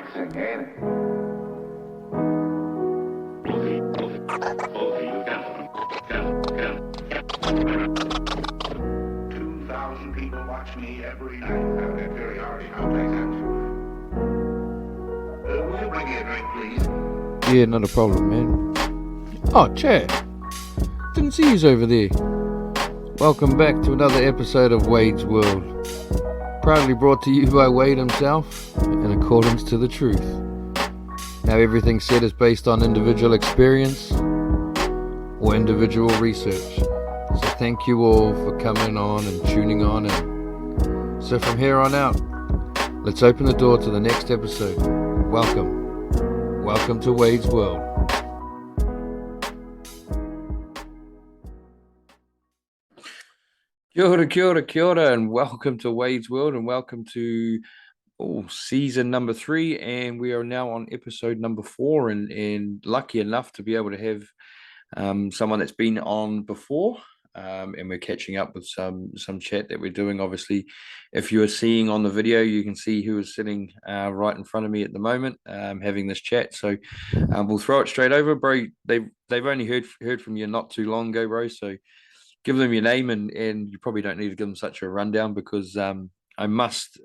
relaxing, ain't it? People watch me every night. Have that very hard will you bring me a drink, please? Yeah, not a problem, man. Oh, Chad. Didn't see yous over there. Welcome back to another episode of Wayde's World. Proudly brought to you by Wayde himself, in accordance to the truth. Now everything said is based on individual experience or individual research. So thank you all for coming on and tuning on in. So from here on out, let's open the door to the next episode. Welcome to Wayde's World. Kia ora, and welcome to Wayde's World, and welcome to season number 3, and we are now on episode number 4, and lucky enough to be able to have someone that's been on before. And we're catching up with some chat that we're doing. Obviously, if you are seeing on the video, you can see who is sitting right in front of me at the moment, having this chat. So we'll throw it straight over, bro. They've only heard from you not too long ago, bro. So give them your name, and you probably don't need to give them such a rundown, because I must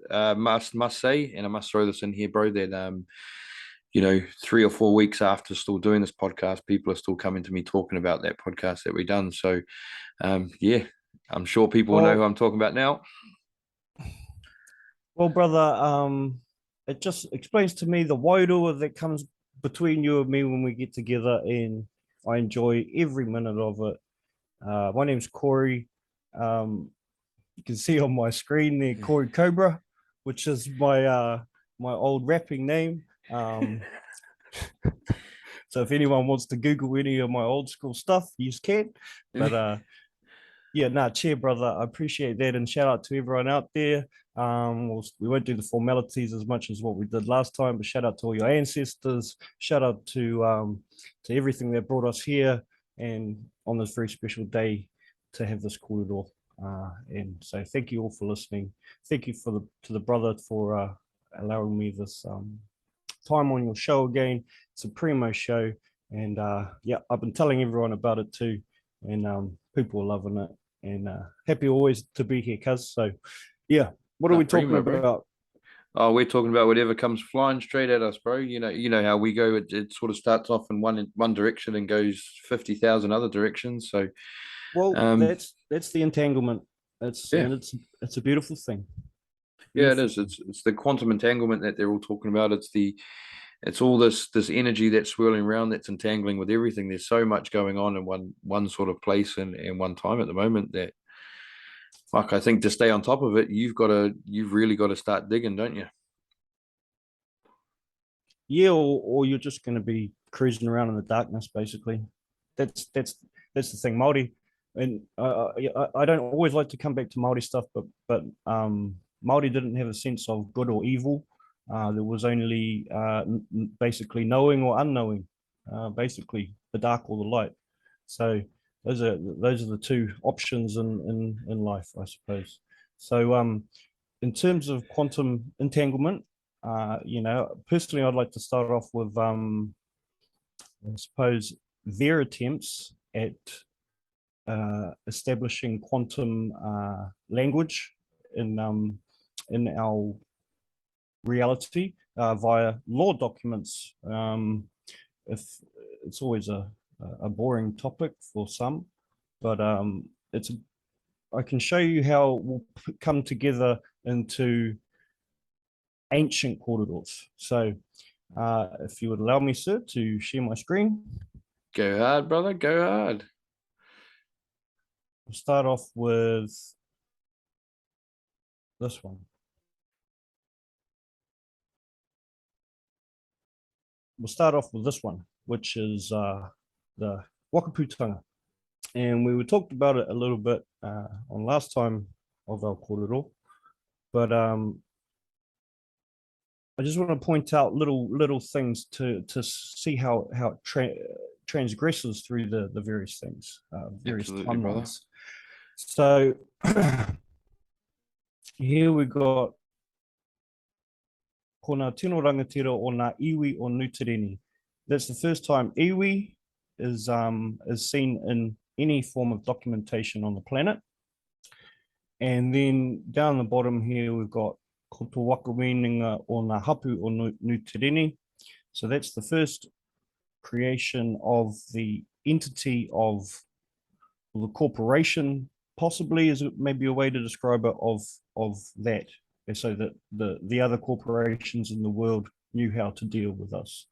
say, and I must throw this in here, bro, that 3 or 4 weeks after still doing this podcast, people are still coming to me talking about that podcast that we've done. So I'm sure people know who I'm talking about now. Well, brother, it just explains to me the wairua that comes between you and me when we get together, and I enjoy every minute of it. My name's Corey. You can see on my screen there, Corey Cobra, which is my old rapping name. So if anyone wants to Google any of my old school stuff, you can. But cheer, brother. I appreciate that, and shout out to everyone out there. We won't do the formalities as much as what we did last time, but shout out to all your ancestors. Shout out to everything that brought us here, and on this very special day to have this corridor. And so thank you all for listening. Thank you to the brother for allowing me this time on your show again. It's a primo show, and I've been telling everyone about it too, and people are loving it, and happy always to be here, cuz. So what are we talking about, bro? Oh, we're talking about whatever comes flying straight at us, bro. You know how we go. It sort of starts off in one direction and goes 50,000 other directions. So, that's the entanglement. It's a beautiful thing. Yeah, it is. It's the quantum entanglement that they're all talking about. It's all this energy that's swirling around, that's entangling with everything. There's so much going on in one sort of place and one time at the moment that, fuck, I think to stay on top of it, you've really got to start digging, don't you? Yeah, or you're just going to be cruising around in the darkness, basically. That's the thing, Māori. And I don't always like to come back to Māori stuff, but Māori didn't have a sense of good or evil. There was only basically knowing or unknowing, basically the dark or the light. So those are the two options in life, I suppose. So in terms of quantum entanglement, personally, I'd like to start off with I suppose their attempts at establishing quantum language in our reality via law documents. If it's always a boring topic for some, but I can show you how it will come together into ancient corridors. So if you would allow me, sir, to share my screen. Go hard, brother, go hard. We'll start off with this one. We'll start off with this one, which is the Wakaputanga. And we talked about it a little bit on last time of our corridor, but I just want to point out little things to see how it transgresses through the various things, various Absolutely, timelines. brother. So here we got ko ngā tino rangatira o ngā iwi o Nutireni. That's the first time iwi is seen in any form of documentation on the planet. And then down the bottom here, we've got ko tō wakaweninga o ngā hapu o Nutireni. So that's the first creation of the entity of the corporation, possibly is maybe a way to describe it, of that, so that the other corporations in the world knew how to deal with us.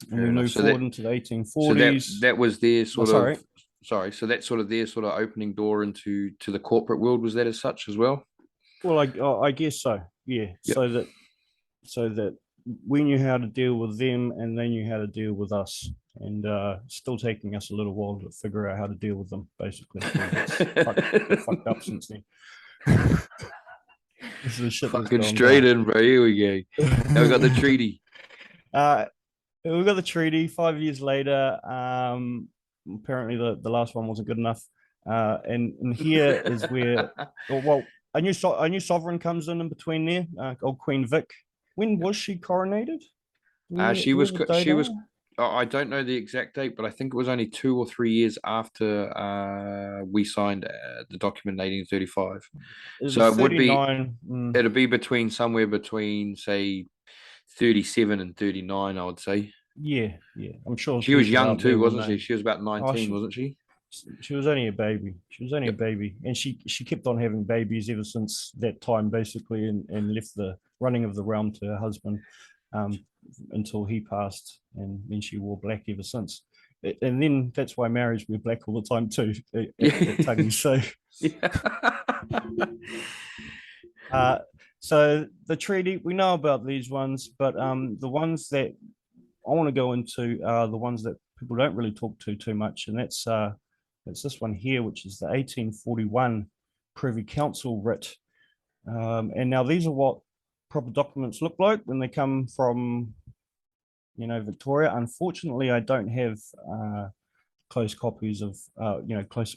And we move forward into the 1840s. So that was their sort of, sorry, so that's sort of their sort of opening door into the corporate world. Was that as such as well? Well, I guess so. Yeah. Yep. So that we knew how to deal with them and they knew how to deal with us, and still taking us a little while to figure out how to deal with them, basically. It's fucked up since then. This is the shit fucking straight in, bro. Here we go. Now we got the treaty. We got the treaty 5 years later. Apparently the last one wasn't good enough. And here is where, well, a new sovereign comes in between there, old Queen Vic. When was she coronated? She was. I don't know the exact date, but I think it was only 2 or 3 years after we signed the document in 1835. So it would be. It'll be somewhere between, say, 37 and 39, I would say. Yeah. I'm sure she was young too, wasn't she? She was about 19, wasn't she? She was only a baby. A baby, and she kept on having babies ever since that time, basically, and left the running of the realm to her husband until he passed, and then she wore black ever since. And then that's why marriage wear black all the time too. At Tangi, so. So the treaty, we know about these ones, but the ones that I want to go into are the ones that people don't really talk to too much, and that's this one here, which is the 1841 Privy Council Writ. And now these are what proper documents look like when they come from, Victoria. Unfortunately, I don't have close copies of,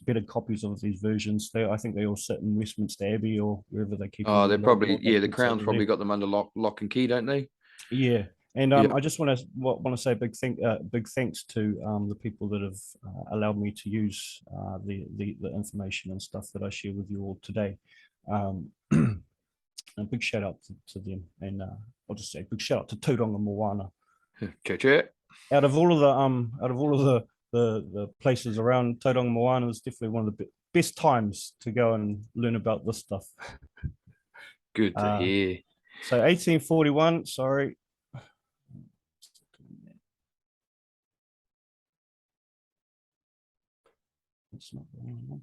better copies of these versions. I think they all sit in Westminster Abbey or wherever they keep them. Oh, they're probably, the Crown's probably got them under lock and key, don't they? Yeah. And I just want to say big thanks to the people that have allowed me to use the information and stuff that I share with you all today. A big shout out to them, and I'll just say big shout out to Tauranga Moana. Out of all of the places around, Tauranga Moana is definitely one of the best times to go and learn about this stuff. Good to hear. So 1841, sorry. It's not the one.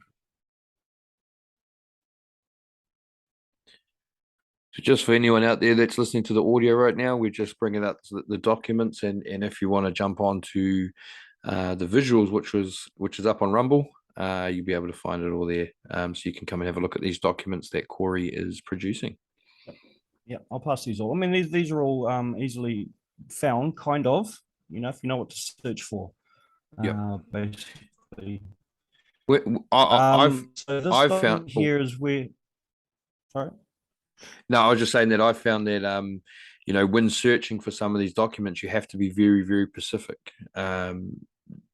So just for anyone out there that's listening to the audio right now, we're just bringing up the documents, and if you want to jump on to the visuals, which is up on Rumble, you'll be able to find it all there. So you can come and have a look at these documents that Corey is producing. Yeah, I'll pass these all. I mean, these are all easily found, kind of, if you know what to search for. Basically. I've found here is where. Sorry. No, I was just saying that I found that when searching for some of these documents, you have to be very, very specific.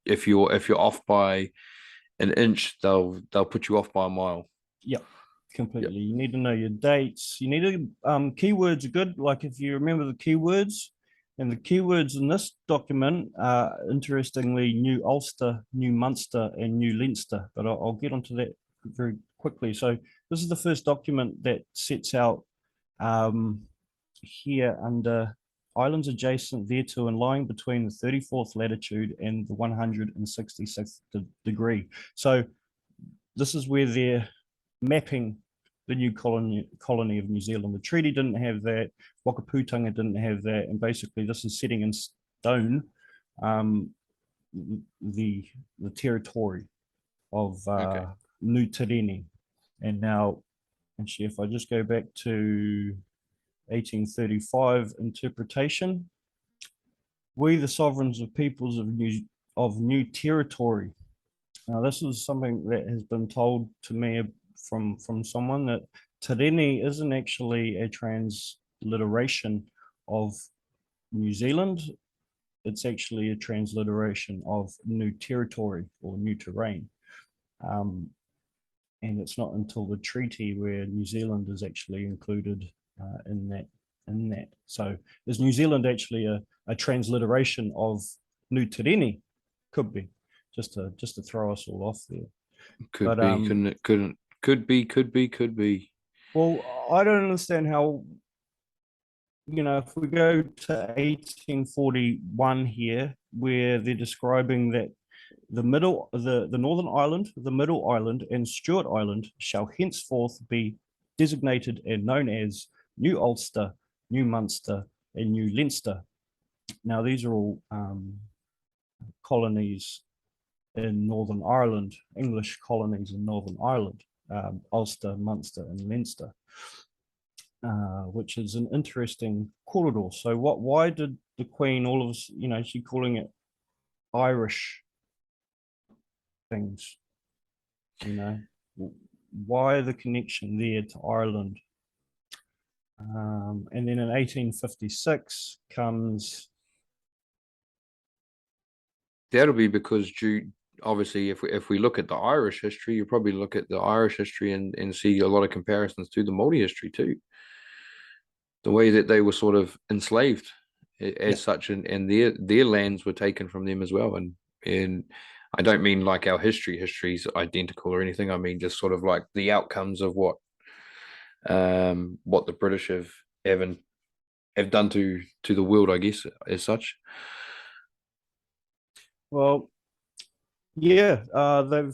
If you're off by an inch, they'll put you off by a mile. Yeah, completely. Yep. You need to know your dates. You need to keywords are good. Like if you remember the keywords, and the keywords in this document are interestingly New Ulster, New Munster, and New Leinster. But I'll get onto that very quickly. So this is the first document that sets out here under islands adjacent thereto and lying between the 34th latitude and the 166th degree. So this is where they're mapping the new colony of New Zealand. The treaty didn't have that. Whakaputanga didn't have that. And basically this is setting in stone the territory of Nutireni. And now, actually, if I just go back to 1835 interpretation, we the sovereigns of peoples of new territory. Now, this is something that has been told to me from someone, that Tireni isn't actually a transliteration of New Zealand, it's actually a transliteration of new territory or new terrain. And it's not until the treaty where New Zealand is actually included in that. So is New Zealand actually a transliteration of New Tereni? Could be, just to throw us all off there. Could be, couldn't it? Could be. Well, I don't understand how, if we go to 1841 here, where they're describing that the Northern Island, the Middle Island, and Stewart Island shall henceforth be designated and known as New Ulster, New Munster, and New Leinster. Now, these are all colonies in Northern Ireland, English colonies in Northern Ireland, Ulster, Munster, and Leinster, which is an interesting corridor. So, why did the Queen all of us, she calling it Irish things, why the connection there to Ireland? And then in 1856 comes. That'll be because obviously, if we look at the Irish history, you probably look at the Irish history and see a lot of comparisons to the Māori history too. The way that they were sort of enslaved as such, and their lands were taken from them as well. And I don't mean like our history's identical or anything. I mean just sort of like the outcomes of what the British have done to the world, I guess, as such. Well, yeah, they've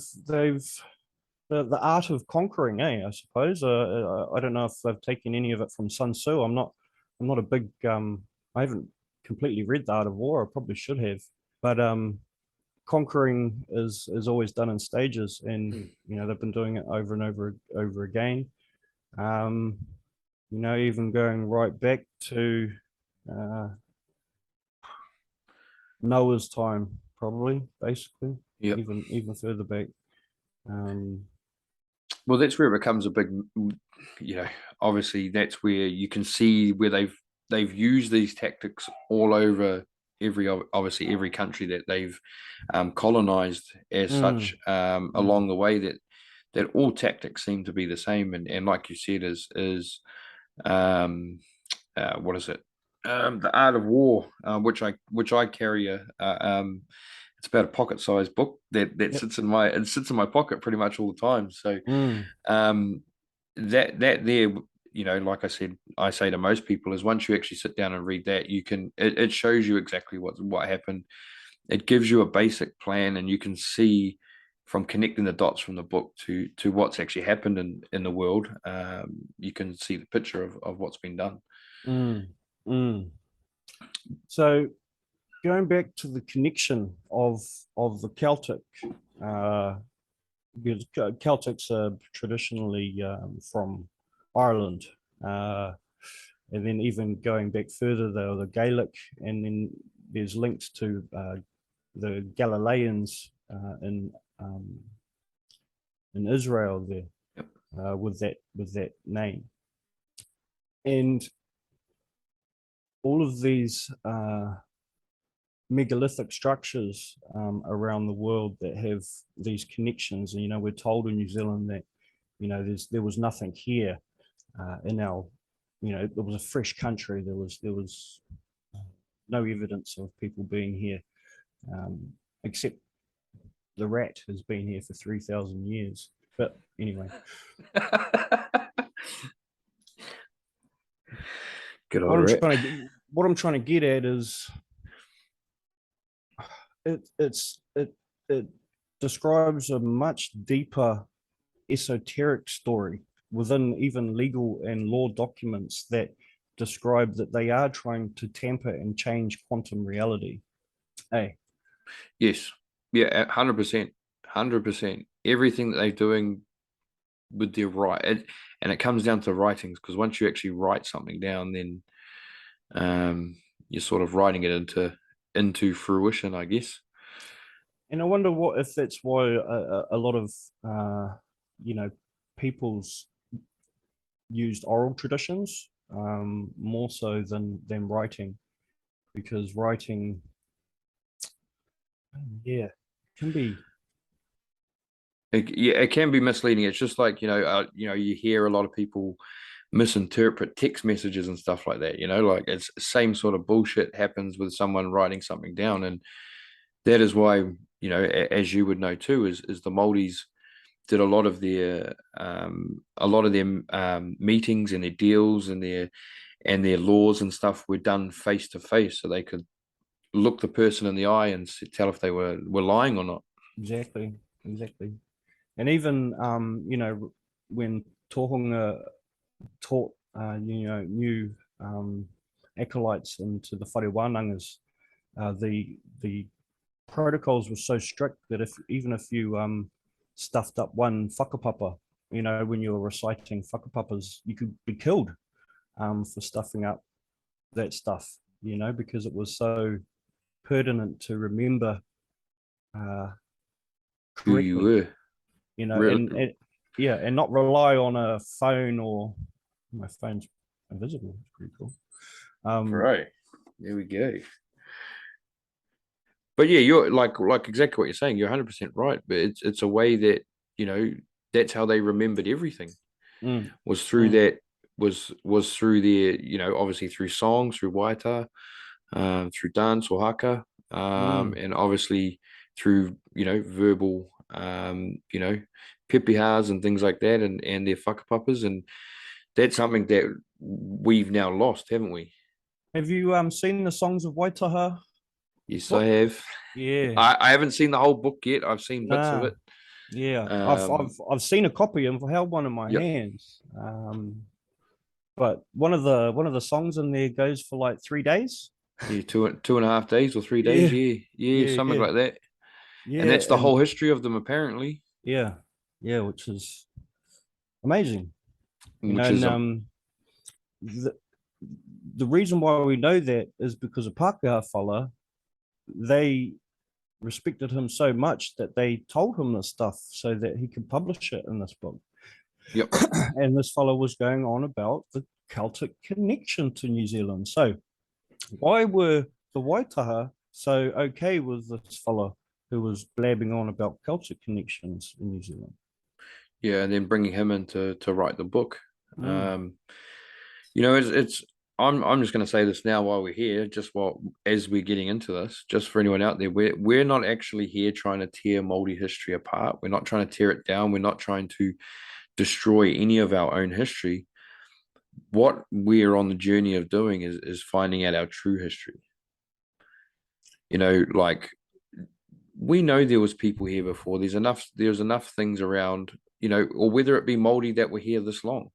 the art of conquering, I suppose. I don't know if they've taken any of it from Sun Tzu. I'm not a big I haven't completely read The Art of War. I probably should have, but conquering is always done in stages, and they've been doing it over and over again. Even going right back to Noah's time, probably, basically. Yeah. Even further back. Well, that's where it becomes a big, obviously that's where you can see where they've used these tactics all over every country that they've colonized as such along the way, that all tactics seem to be the same, and like you said, is what is it? The Art of War, which I carry it's about a pocket-sized book that sits in my pocket pretty much all the time. So that there, like I say to most people, is once you actually sit down and read that, it shows you exactly what happened. It gives you a basic plan, and you can see from connecting the dots from the book to what's actually happened in the world. You can see the picture of what's been done. So going back to the connection of the Celtic, because Celtics are traditionally from Ireland, and then even going back further, they were the Gaelic, and then there's links to the Galileans in Israel there, with that name, and all of these megalithic structures around the world that have these connections. And we're told in New Zealand that there was nothing here in our, it was a fresh country. There was no evidence of people being here, except the rat has been here for 3,000 years. But anyway. Good old rat. What I'm trying to get at is it describes a much deeper esoteric story within even legal and law documents that describe that they are trying to tamper and change quantum reality. Hey. Yes. Yeah, 100%. 100%. Everything that they're doing with their and it comes down to writings, because once you actually write something down, then you're sort of writing it into fruition, I guess. And I wonder if that's why a lot of people's used oral traditions more so than writing, because writing, yeah, can be. Yeah, it can be misleading. It's just like, you hear a lot of people misinterpret text messages and stuff like that. Like it's same sort of bullshit happens with someone writing something down, and that is why, as you would know too, is the Māoris did a lot of their meetings and their deals and their laws and stuff were done face to face, so they could look the person in the eye and tell if they were lying or not. Exactly. And even when Tohunga taught new acolytes into the whare wānangas, the protocols were so strict that if you stuffed up one whakapapa, when you were reciting whakapapas, you could be killed for stuffing up that stuff, because it was so pertinent to remember Who you correctly, were. and yeah, and not rely on a phone, or my phone's invisible. It's pretty cool. Right. There we go. But yeah, you're like exactly what you're saying. You're 100% right. But it's a way that, that's how they remembered everything. Was through that was through their, obviously through songs, through waita, through dance or haka, and obviously through, verbal, pepihas and things like that, and their whakapapas, and that's something that we've now lost, haven't we? Have you seen the Songs of Waitaha? Yes, book? I have. Yeah. I haven't seen the whole book yet. I've seen bits of it. Yeah, I've seen a copy and I've held one in my Yep. hands. But one of the songs in there goes for like 3 days. Yeah, 2.5 days or 3 days. Yeah, something like that. Yeah, And that's the whole history of them, apparently. yeah, which is amazing. Which is The reason why we know that is because of Pākehā whala, they respected him so much that they told him this stuff so that he could publish it in this book. Yep. And this fellow was going on about the Celtic connection to New Zealand. So why were the Waitaha so okay with this fellow who was blabbing on about Celtic connections in New Zealand? Yeah, and then bringing him in to write the book. It's I'm just going to say this now while we're here, as we're getting into this, just for anyone out there, we're not actually here trying to tear Māori history apart. We're not trying to tear it down. We're not trying to destroy any of our own history. What we're on the journey of doing is finding out our true history. Like, we know there was people here before. There's enough things around, or whether it be Māori that were here this long.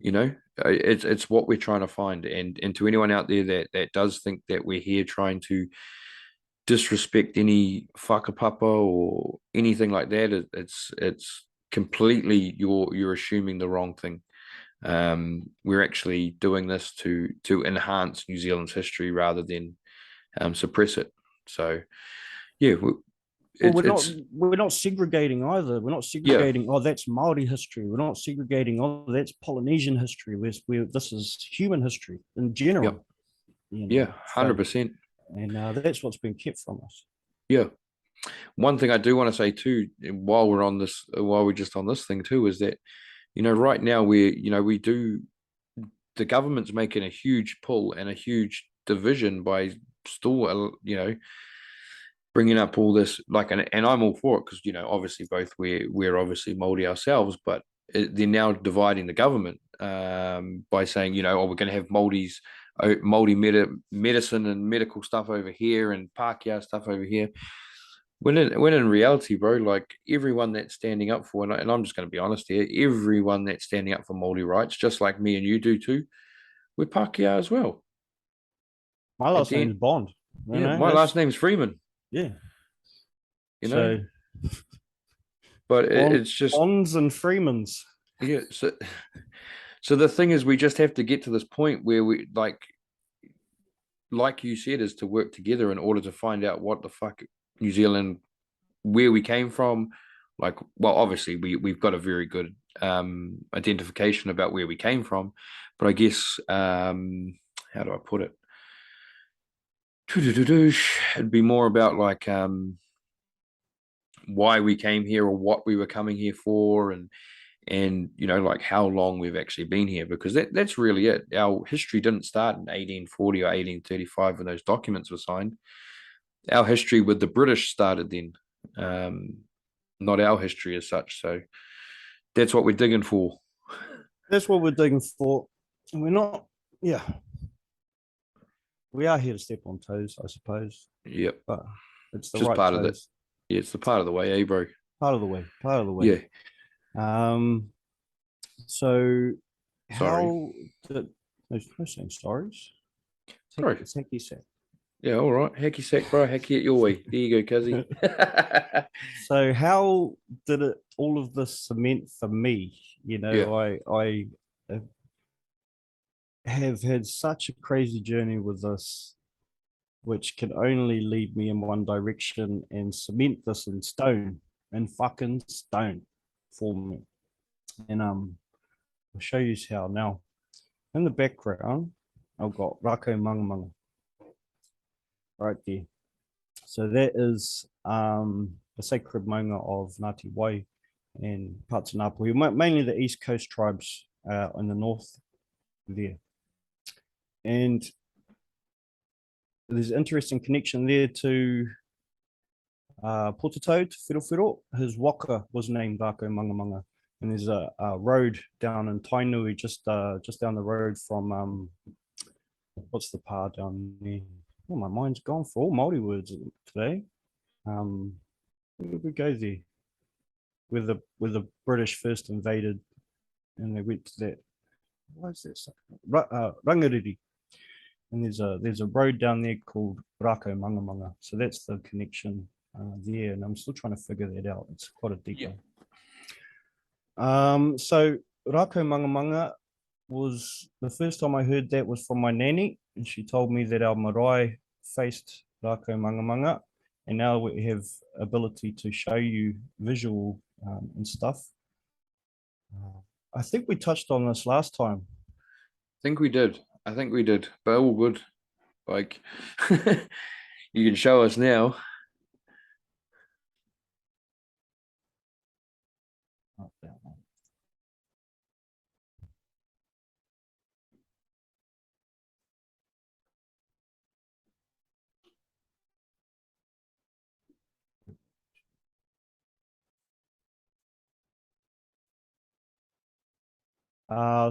It's what we're trying to find, and to anyone out there that does think that we're here trying to disrespect any whakapapa or anything like that, it's completely you're assuming the wrong thing. We're actually doing this to enhance New Zealand's history rather than suppress it. So yeah, we're not segregating either. We're not segregating. Oh, that's Maori history. We're not segregating. Oh, that's Polynesian history. This is human history in general. Yeah, 100%. And that's what's been kept from us. Yeah. One thing I do want to say too, while we're just on this thing too, is that right now the government's making a huge pull and a huge division by still bringing up all this, and I'm all for it, because obviously both we're obviously Māori ourselves, but they're now dividing the government by saying we're going to have Māori medicine and medical stuff over here and Pākehā stuff over here. When in reality, bro, like everyone that's standing up for, and I'm just going to be honest here, everyone that's standing up for Māori rights, just like me and you do too, we're Pākehā as well. My last name's Bond. Yeah, my last name's Freeman. Yeah. But it's just Bonds and Freemans. Yeah. So the thing is, we just have to get to this point where we like you said, is to work together in order to find out what the fuck New Zealand, where we came from. Obviously we've got a very good identification about where we came from. But I guess, how do I put it? It'd be more about like why we came here or what we were coming here for, and like how long we've actually been here, because that's really it. Our history didn't start in 1840 or 1835 when those documents were signed. Our history with the British started then, not our history as such. So that's what we're digging for. That's what we're digging for. And we're not, yeah. We are here to step on toes, I suppose. Yep. But it's the just right part toes. of it. Yeah, it's the part of the way, bro? Part of the way. Part of the way. Yeah. So Sorry. how did no saying stories? Sorry. It's hacky sack. Yeah, all right. Hacky sack, bro. Hacky it your way. There you go, cuzzy. So how did it all of this cement for me? I have had such a crazy journey with this, which can only lead me in one direction and cement this in stone, in fucking stone for me. And I'll show you how now. In the background, I've got Rako Mangamanga right there. So that is the sacred manga of Ngāti Wai and parts of Ngāpuhi, mainly the East Coast tribes in the north there. And there's an interesting connection there to pt2, Whiro. His waka was named Rako Mangamanga. And there's a road down in Tainui, just down the road from, what's the pa down there? Oh, my mind's gone for all Māori words today. Where did we go there? Where the British first invaded, and they went to that. What is that? Rangariri. And there's a road down there called Rako Mangamanga. So that's the connection there, and I'm still trying to figure that out. It's quite a deep one. So Rako Mangamanga was the first time I heard that was from my nanny, and she told me that our marae faced Rako Mangamanga, and now we have ability to show you visual and stuff. I think we touched on this last time. I think we did, but all good. Like, you can show us now. Not that one.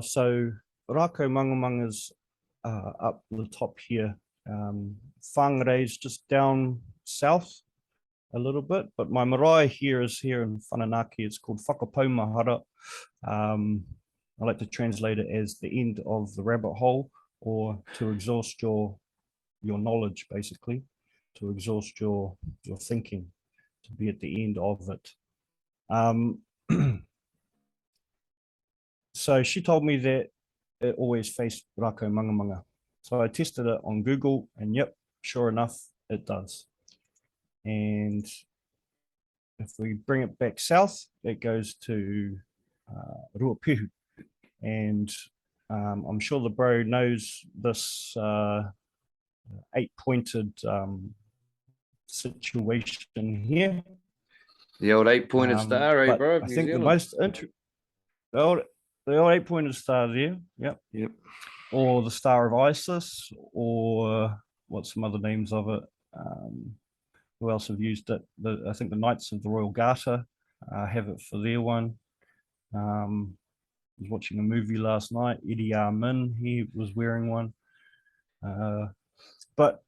So Rako Mangamanga's up the top here. Whangarei's just down south a little bit, but my marae here is here in Whananaki. It's called Whakapaumahara. I like to translate it as the end of the rabbit hole, or to exhaust your knowledge, basically, to exhaust your thinking, to be at the end of it. So she told me that it always faced Rako Mangamanga. So I tested it on Google, and yep, sure enough, it does. And if we bring it back south, it goes to Ruapehu. And I'm sure the bro knows this 8-pointed situation here. The old 8-pointed star, eh, bro? I think the most the old 8-pointed star there, yep. Or the Star of Isis, or what's some other names of it? Who else have used it? I think the Knights of the Royal Garter have it for their one. I was watching a movie last night. Eddie Min, he was wearing one. But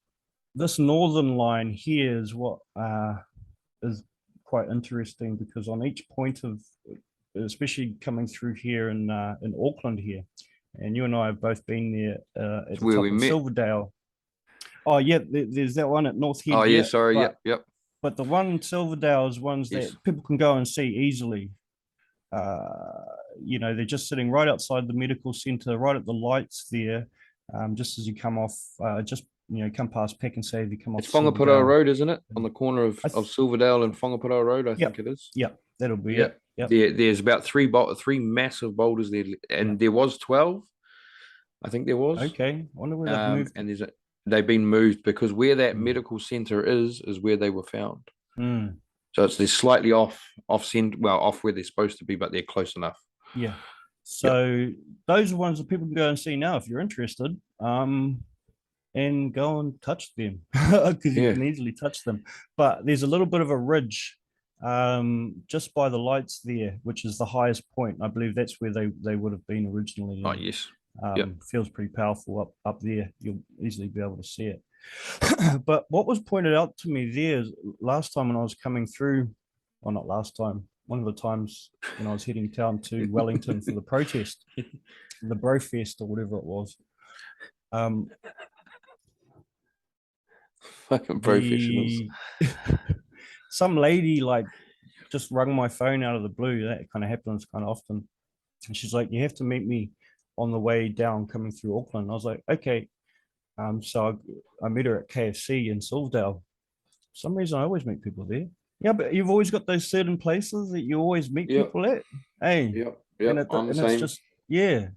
this northern line here is what is quite interesting, because on each point of, especially coming through here in Auckland here, and you and I have both been there at the top of Silverdale. Oh yeah, there's that one at North Head. Oh yeah, sorry, yep. But the one in Silverdale is ones that people can go and see easily. They're just sitting right outside the medical centre, right at the lights there, just as you come off, come past Peck and Save, you come off. It's Whangaparo Road, isn't it? On the corner of Silverdale and Whangaparo Road, I think it is. Yeah, that'll be it. Yep. There's about three massive boulders there, and there was 12. I think there was. Okay. Wonder where they've moved. And they've been moved because where that medical center is where they were found. So they're slightly off center, well, off where they're supposed to be, but they're close enough. Yeah. So those are ones that people can go and see now if you're interested. And go and touch them because you can easily touch them. But there's a little bit of a ridge just by the lights there, which is the highest point. I believe that's where they would have been originally. Oh, yes. Feels pretty powerful up there. You'll easily be able to see it. But what was pointed out to me there is last time when I was coming through, well, not last time, one of the times when I was heading down to Wellington for the protest, the Brofest or whatever it was. Fucking professionals. Some lady like just rung my phone out of the blue. That kind of happens kind of often. And she's like, you have to meet me on the way down coming through Auckland. I was like, okay. So I met her at KFC in Silverdale. For some reason I always meet people there. Yeah, but you've always got those certain places that you always meet people at. Hey. And it's just, Yep.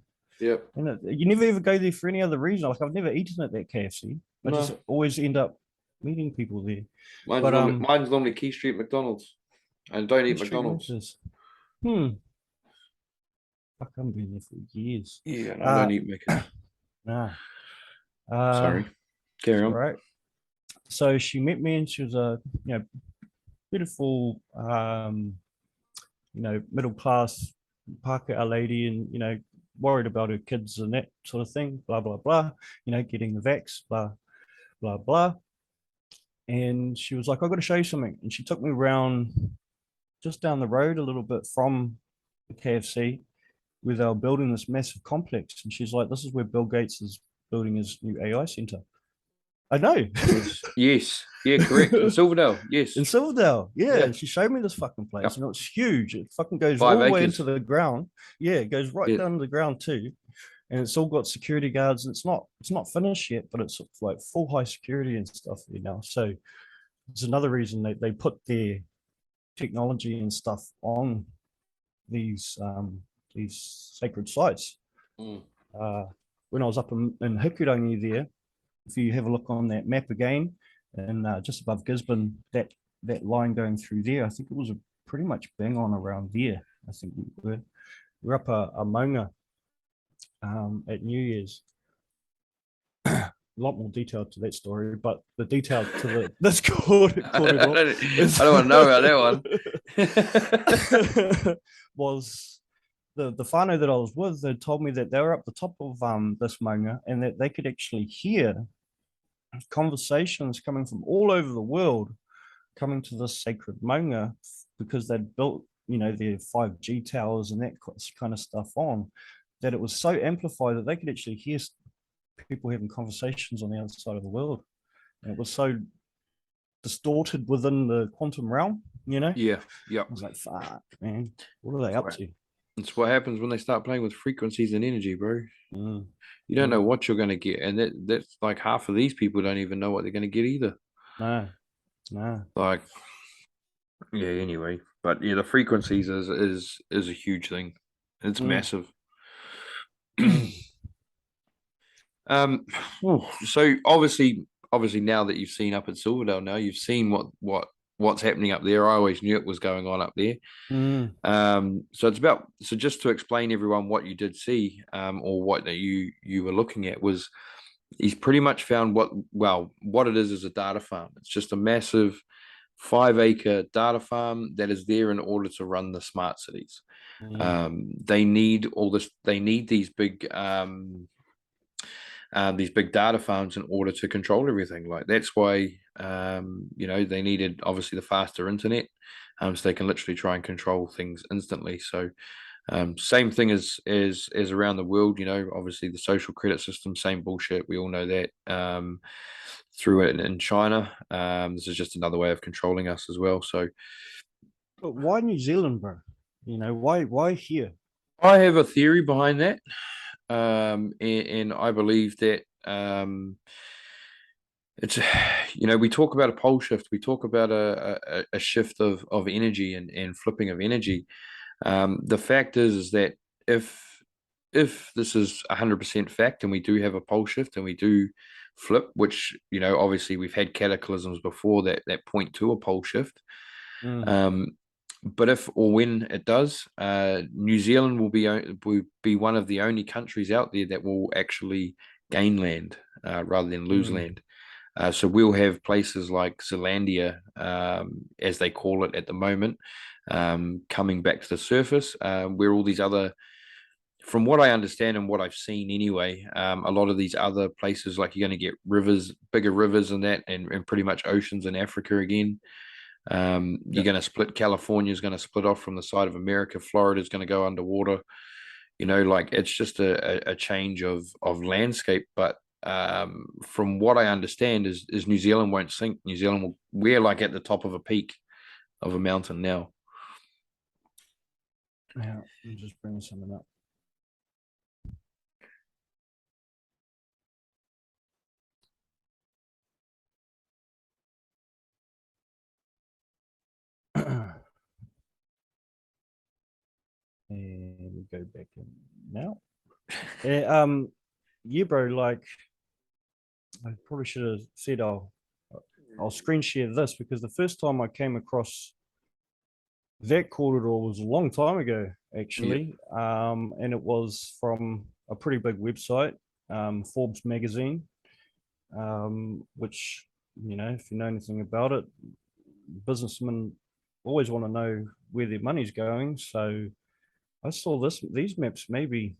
And you never ever go there for any other reason. Like I've never eaten at that KFC. I just always end up meeting people there. Mine's normally Key Street McDonald's. I don't eat McDonald's. Fuck, I haven't been there for years. Yeah, I don't eat McDonald's. Nah. Sorry. Carry on. Right. So she met me and she was a beautiful middle class Pākehā lady and worried about her kids and that sort of thing, blah blah blah, getting the vax, blah blah blah. And she was like, I've got to show you something. And she took me around just down the road a little bit from the KFC where they were building this massive complex. And she's like, this is where Bill Gates is building his new AI center. I know. Yes. Yeah, correct. In Silverdale. Yes. In Silverdale. Yeah. And she showed me this fucking place. And it's huge. It fucking goes all the way into the ground. Yeah, it goes right down to the ground too. And it's all got security guards. And it's not finished yet, but it's like full high security and stuff there now. So it's another reason they put their technology and stuff on these sacred sites. When I was up in Hikurangi there, if you have a look on that map again, and just above Gisborne, that line going through there, I think it was pretty much bang on around there. I think we're up a maunga at New Year's. A lot more detail to that story, but the detail to that's called it. I don't want to know about that one. Was the whānau that I was with, they told me that they were up the top of this maunga and that they could actually hear conversations coming from all over the world coming to this sacred maunga because they'd built, their 5G towers and that kind of stuff on, that it was so amplified that they could actually hear people having conversations on the other side of the world. And it was so distorted within the quantum realm, Yeah. I was like, fuck, man, what are they up to? It's what happens when they start playing with frequencies and energy, bro. You don't know what you're going to get. And that's like half of these people don't even know what they're going to get either. No. Like, yeah, anyway. But yeah, the frequencies is a huge thing. It's massive. So obviously now that you've seen up at Silverdale, now you've seen what's happening up there. I always knew it was going on up there. So just to explain everyone what you did see, or what that you were looking at, was he's pretty much found what it is a data farm. It's just a massive 5-acre data farm that is there in order to run the smart cities. They need all this. They need these big data farms in order to control everything. Like that's why they needed obviously the faster internet, so they can literally try and control things instantly. So same thing as around the world. Obviously the social credit system, same bullshit. We all know that. Through it in China, this is just another way of controlling us as well. So, but why New Zealand, bro? Why here? I have a theory behind that. And I believe that it's we talk about a pole shift, we talk about a shift of energy and flipping of energy. The fact is that if this is 100% fact and we do have a pole shift and we do flip, which, obviously we've had cataclysms before that point to a pole shift. But if or when it does, New Zealand will be one of the only countries out there that will actually gain land rather than lose land. So we'll have places like Zealandia, as they call it at the moment, coming back to the surface, where all these other, from what I understand and what I've seen anyway, a lot of these other places, like you're going to get rivers, bigger rivers and that, and pretty much oceans in Africa again. You're going to split. California is going to split off from the side of America. Florida is going to go underwater. It's just a change of landscape. But from what I understand is New Zealand won't sink. New Zealand we're like at the top of a peak of a mountain now. Yeah, I'm just bringing something up. And we go back in now. Yeah, bro, like I probably should have said I'll screen share this, because the first time I came across that corridor was a long time ago, actually. And it was from a pretty big website, Forbes magazine, which, if you know anything about it, businessmen always want to know where their money's going. So I saw these maps maybe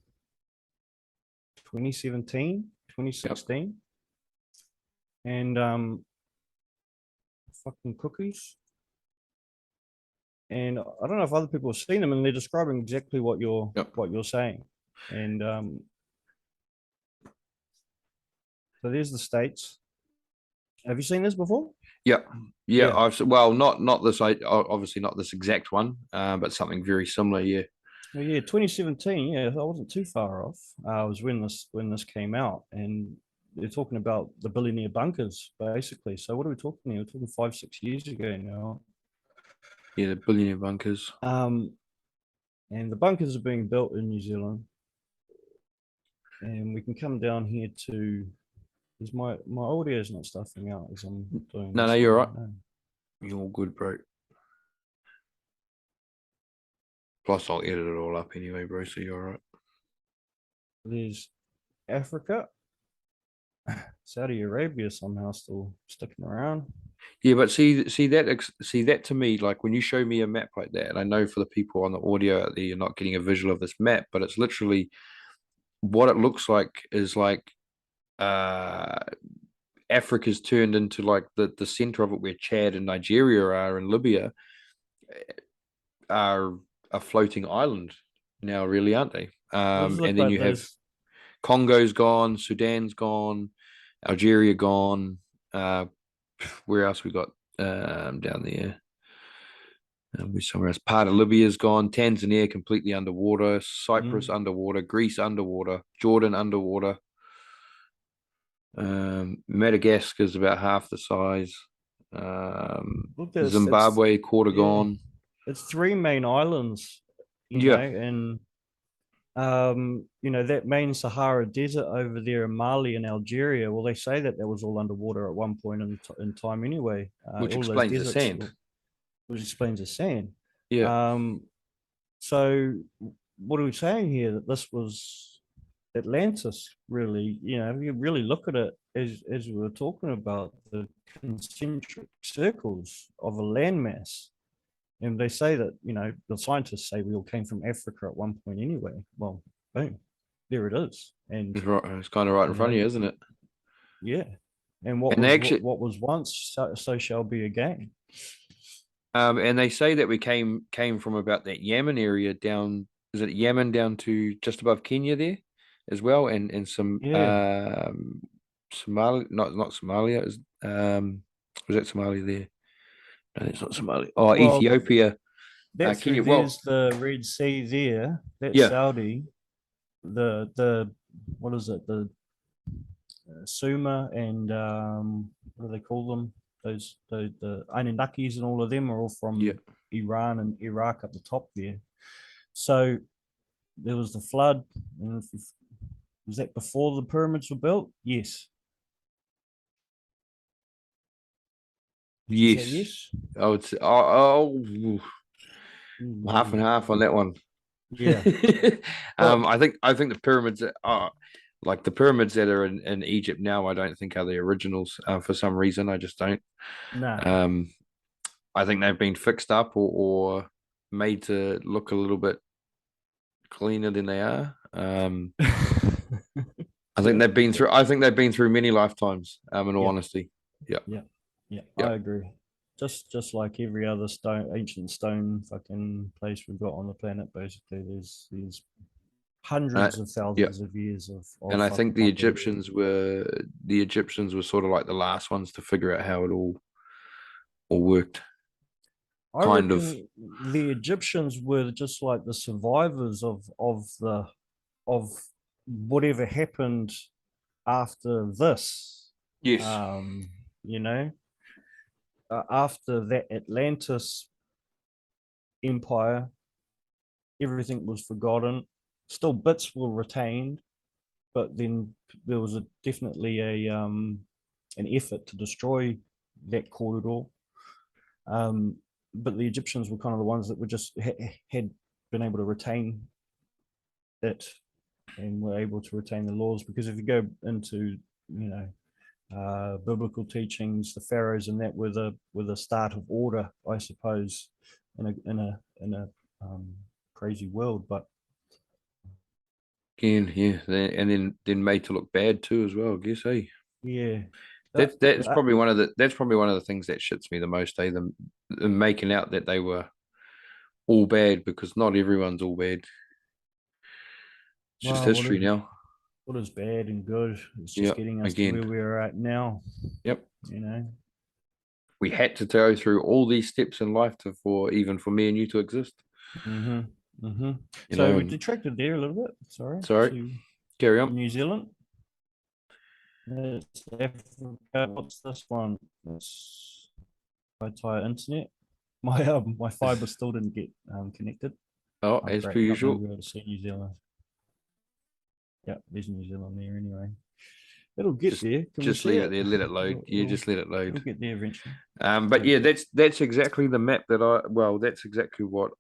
2017, 2016. And fucking cookies. And I don't know if other people have seen them, and they're describing exactly what you're saying. And so there's the States. Have you seen this before? Yeah. Not this, obviously not this exact one, but something very similar. Yeah. Well, yeah, 2017. Yeah, I wasn't too far off. Was when this came out, and they're talking about the Billionaire Bunkers, basically. So what are we talking here? We're talking 5-6 years ago now. Yeah, the Billionaire Bunkers. And the bunkers are being built in New Zealand. And we can come down here to. Is my audio is not stuffing out as I'm doing. No, you're right. You're all good, bro. Plus, I'll edit it all up anyway, bro. So you're all right. There's Africa, Saudi Arabia somehow still sticking around. Yeah, but see that to me, like when you show me a map like that, and I know for the people on the audio out there, you're not getting a visual of this map, but it's literally what it looks like is like Africa's turned into like the center of it, where Chad and Nigeria are, and Libya are a floating island now, really, aren't they? And then like you have Congo's gone, Sudan's gone, Algeria gone. Where else we got down there? Somewhere else. Part of Libya's gone. Tanzania completely underwater. Cyprus underwater. Greece underwater. Jordan underwater. Madagascar's about half the size. Zimbabwe quarter gone. It's 3 main islands, know, and that main Sahara Desert over there in Mali and Algeria. Well, they say that was all underwater at one point in time anyway. Which explains the sand. Which explains the sand. Yeah. So what are we saying here? That this was Atlantis, really? If you really look at it, as we were talking about, the concentric circles of a landmass. And they say that, the scientists say we all came from Africa at one point anyway. Well, boom, there it is. And it's kind of right in front of you, isn't it? Yeah. And what was once, so shall be again. And they say that we came from about that Yemen area down. Is it Yemen down to just above Kenya there as well? And some Somalia, not Somalia. Was that Somalia there? No, it's not Somalia. Oh, well, Ethiopia. Kenya. There's the Red Sea there. That's Saudi. The what is it? The Suma and what do they call them? Those the Anunnakis and all of them are all from Iran and Iraq at the top there. So there was the flood. And was that before the pyramids were built? Yes. Is that Yes. yes? I would say, ooh, half and half on that one. Yeah. Well, I think the pyramids are like the pyramids that are in Egypt now. I don't think are the originals for some reason. I just don't. nah. I think they've been fixed up or made to look a little bit cleaner than they are. I think they've been through. I think they've been through many lifetimes. In all Yeah. honesty, yeah, Yeah. Yeah. yeah. I agree. Just like every other ancient stone fucking place we've got on the planet, basically, there's Uh, hundreds of yeah. thousands of years of And I think fucking property. the Egyptians were sort of like the last ones to figure out how it all worked. I Kind of. reckon the Egyptians were just like the survivors of whatever happened after this. Yes. Um, you know, after that Atlantis empire, everything was forgotten. Still, bits were retained, but then there was definitely an effort to destroy that corridor. But the Egyptians were kind of the ones that were just had been able to retain it and were able to retain the laws. Because if you go into biblical teachings, the pharaohs and that were the start of order, I suppose, in a crazy world. But Again, yeah, and then made to look bad too as well. I guess, hey, yeah, that's that, probably one of the things that shits me the most. Them making out that they were all bad because not everyone's all bad. It's just well, history now. what is bad and good? It's just Yep. getting us to Again. where we're at now. Yep. You know. We had to go through all these steps in life for me and you to exist. Mm-hmm. Mm-hmm. You So know, we and detracted there a little bit. Sorry sorry, to carry on. New Zealand. It's Africa. What's this one? It's Wi-Fi internet. My fiber still didn't get connected. Oh, Oh, as per great. Not going to usual. be able to see New Zealand. Yeah, there's New Zealand there anyway. It'll get Just there. Can we just see leave it it? there, let it load. Yeah, It'll, just let it it'll load. get there eventually. But yeah, that's exactly the map that's exactly what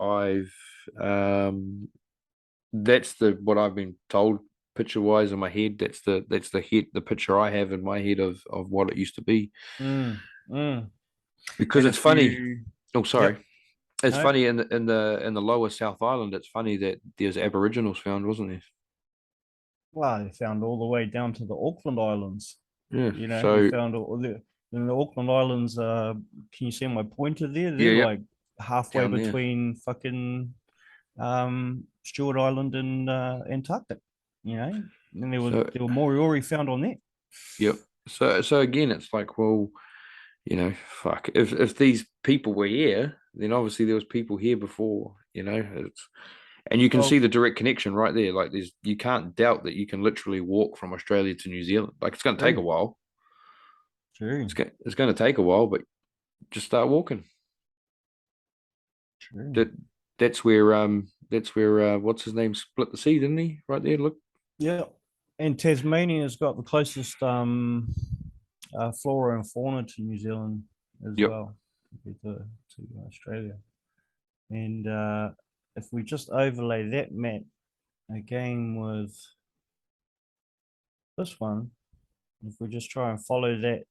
that's what I've been told picture wise in my head. That's the picture I have in my head of what it used to be. Mm, mm. Because And it's if funny. you, Oh, sorry. yep, It's no, funny in the lower South Island. It's funny that there's Aboriginals found, wasn't there? well, they found all the way down to the Auckland Islands. Yeah. You know, they So found all the Auckland Islands. Can you see my pointer there? yeah, They're yeah, like halfway down there. between fucking Stewart Island and Antarctic. You know, and So there were Moriori found on that. yep. So again, it's like, well, fuck. If these people were here, then obviously there was people here before. And you can Well, see the direct connection right there. Like you can't doubt that you can literally walk from Australia to New Zealand. Like it's going to take a true, while. true, It's going to take a while, but just start walking. true. That that's where what's his name split the sea, didn't he? Right there, look. Yeah, and Tasmania's got the closest flora and fauna to New Zealand as Yep. well compared to Australia. And if we just overlay that map again with this one, if we just try and follow that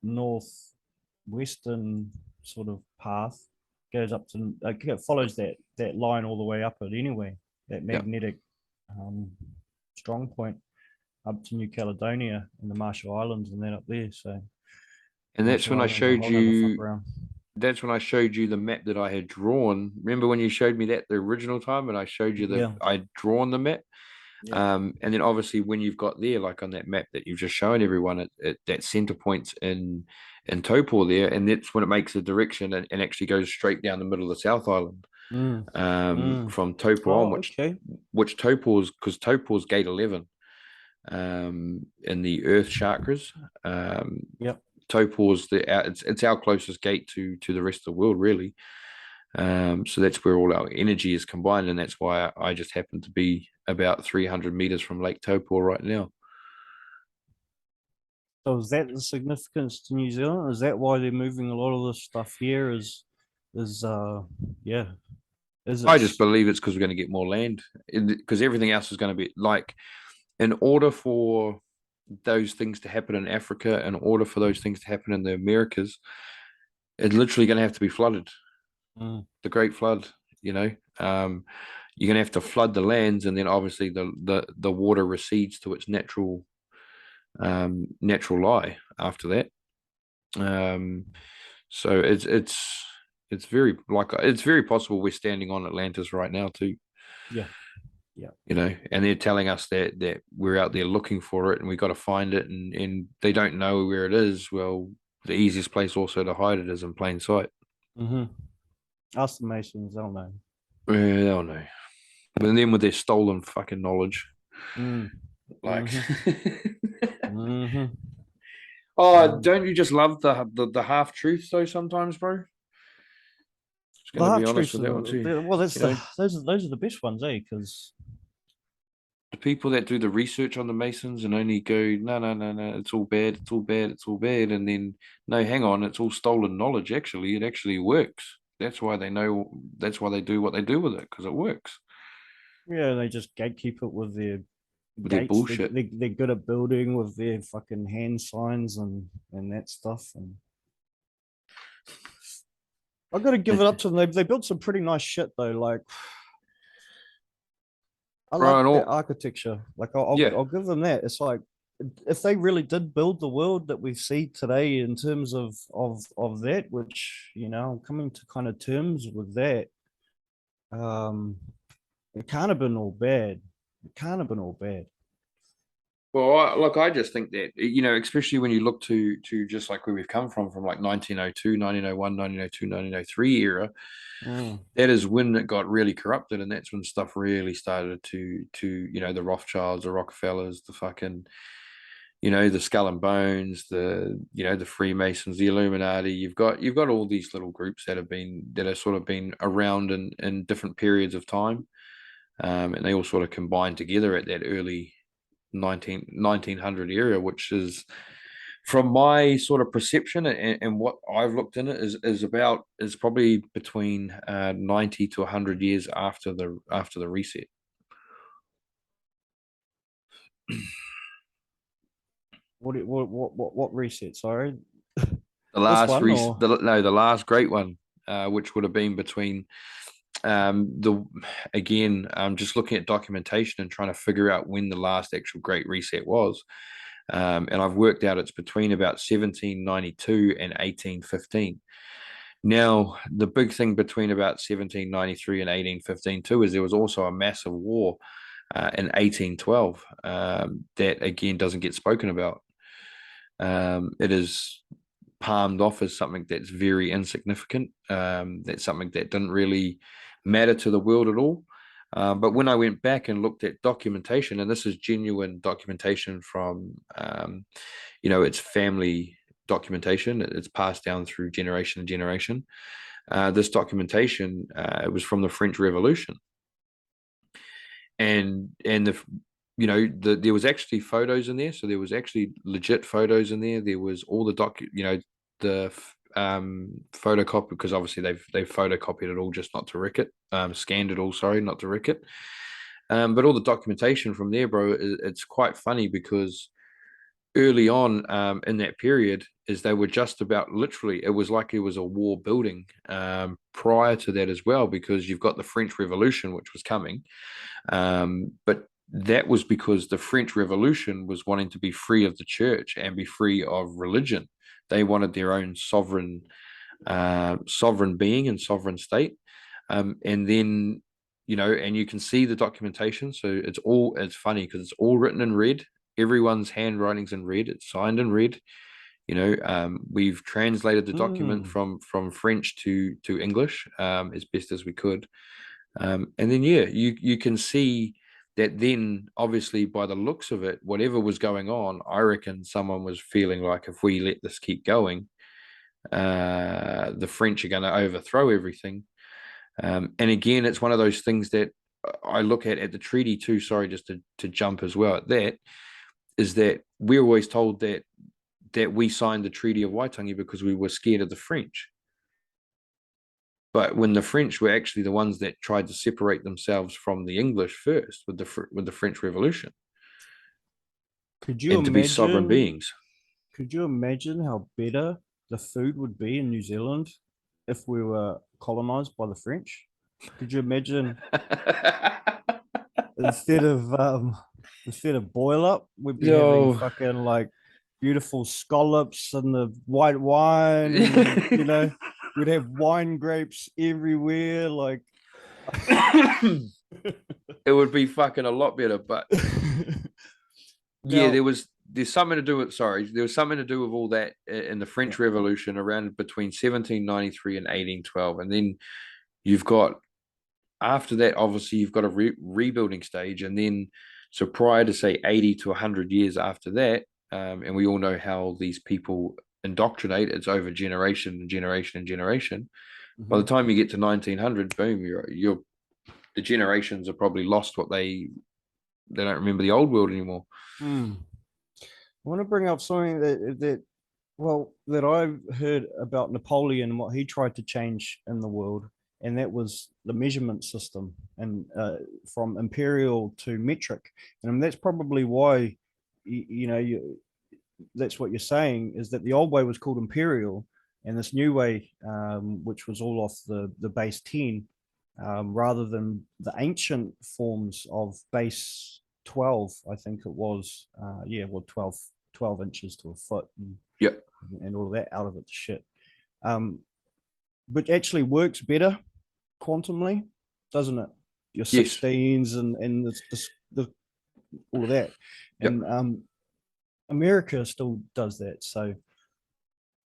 northwestern sort of path, goes up to it follows that line all the way up it anyway, that Yep. magnetic strong point up to New Caledonia and the Marshall Islands and that up there. So And that's Marshall when I Islands a showed whole nother fuck you. around. That's when I showed you the map that I had drawn. Remember when you showed me that the original time, and I showed you that Yeah. I'd drawn the map. Yeah. And then obviously when you've got there, like on that map that you've just shown everyone, that center points in Topor there, and that's when it makes a direction and actually goes straight down the middle of the South Island. From Topor on, Oh, okay. which Topor's because Topor's gate 11 in the Earth chakras. Yep. Topor's it's our closest gate to the rest of the world, really. So that's where all our energy is combined, and that's why I just happen to be about 300 meters from Lake Taupo right now. So is that the significance to New Zealand? Is that why they're moving a lot of this stuff here? Yeah, is it? I just believe it's because we're going to get more land, because everything else is going to be like, in order for those things to happen in Africa, in order for those things to happen in the Americas, it's literally going to have to be flooded. The Great Flood, you know. You're going to have to flood the lands, and then obviously the water recedes to its natural lie after that. So it's very possible we're standing on Atlantis right now too. Yeah. Yeah. You know, and they're telling us that we're out there looking for it and we got to find it, and they don't know where it is. Well, the easiest place also to hide it is in plain sight. Ask the Masons, they'll know. Yeah, they'll know. But then with their stolen fucking knowledge, like, oh, don't you just love the half truths though? Sometimes, bro. Just The gonna half be honest truths with that one too. well, that's You know, those are the best ones, eh? Because the people that do the research on the Masons and only go, no, no, no, no, it's all bad, it's all bad, it's all bad, and then no, hang on, it's all stolen knowledge. Actually, it actually works. That's why they know. That's why they do what they do with it, because it works. yeah, they just gatekeep it with their With their gates. bullshit. They're good at building with their fucking hand signs and that stuff. And I got to give it up to them. They built some pretty nice shit though. Like I like Right, that architecture. Like yeah. I'll give them that. It's like if they really did build the world that we see today in terms of that, which you know, I'm coming to kind of terms with that. Um, it can't have been all bad. It can't have been all bad. Well, I just think that, you know, especially when you look to just like where we've come from like 1902, 1901, 1902, 1903 era, that is when it got really corrupted, and that's when stuff really started to you know, the Rothschilds, the Rockefellers, the fucking, you know, the Skull and Bones, the, you know, the Freemasons, the Illuminati. You've got all these little groups that have sort of been around in different periods of time, and they all sort of combined together at that early 1900 era, which is, from my sort of perception and what I've looked in it, is probably between 90 to 100 years after the reset. What reset? Sorry, The last one, or? the last great one, which would have been between again, I'm just looking at documentation and trying to figure out when the last actual great reset was. And I've worked out it's between about 1792 and 1815. Now, the big thing between about 1793 and 1815 too is there was also a massive war in 1812 that again doesn't get spoken about. It is palmed off as something that's very insignificant. That's something that didn't really matter to the world at all. But when I went back and looked at documentation, and this is genuine documentation from, you know, it's family documentation. It's passed down through generation to generation. This documentation, it was from the French Revolution, and the, you know, there was actually photos in there. So there was actually legit photos in there. There was all the you know, the photocopy, because obviously they've photocopied it all, just not to wreck it, scanned it all, sorry, not to wreck it. But all the documentation from there, bro, it's quite funny because early on in that period is they were just about, literally, it was like it was a war building prior to that as well, because you've got the French Revolution, which was coming, but that was because the French Revolution was wanting to be free of the church and be free of religion. They wanted their own sovereign being and sovereign state. And then, you know, and you can see the documentation. So it's funny because it's all written in red. Everyone's handwriting's in red. It's signed in red. You know, we've translated the document from French to English as best as we could. And then, yeah, you can see that then, obviously, by the looks of it, whatever was going on, I reckon someone was feeling like if we let this keep going, the French are going to overthrow everything. And again, it's one of those things that I look at the treaty too. Sorry, just to jump as well at that, is that we're always told that we signed the Treaty of Waitangi because we were scared of the French. But when the French were actually the ones that tried to separate themselves from the English first with the French Revolution, Could you and to be sovereign imagine? beings. Could you imagine how better the food would be in New Zealand if we were colonized by the French? Could you imagine instead of boil up, we'd be having Yo. fucking like beautiful scallops and the white wine, and we'd have wine grapes everywhere. Like, It would be fucking a lot better, but yeah, now, there's something to do with there was something to do with all that in the French yeah. Revolution around between 1793 and 1812, and then you've got after that, obviously you've got a rebuilding stage, and then so prior to say 80 to 100 years after that, and we all know how these people indoctrinate, it's over generation and generation and generation. By the time you get to 1900, boom, you're the generations are probably lost what they don't remember the old world anymore. I want to bring up something that I've heard about Napoleon and what he tried to change in the world, and that was the measurement system, and from imperial to metric. And that's probably why that's what you're saying, is that the old way was called imperial, and this new way, which was all off the base 10, rather than the ancient forms of base 12, I think it was. 12 inches to a foot, Yep. and all of that out of it shit. Which actually works better quantumly, doesn't it? Your Yes. 16s and the all of that. Yep. And America still does that. So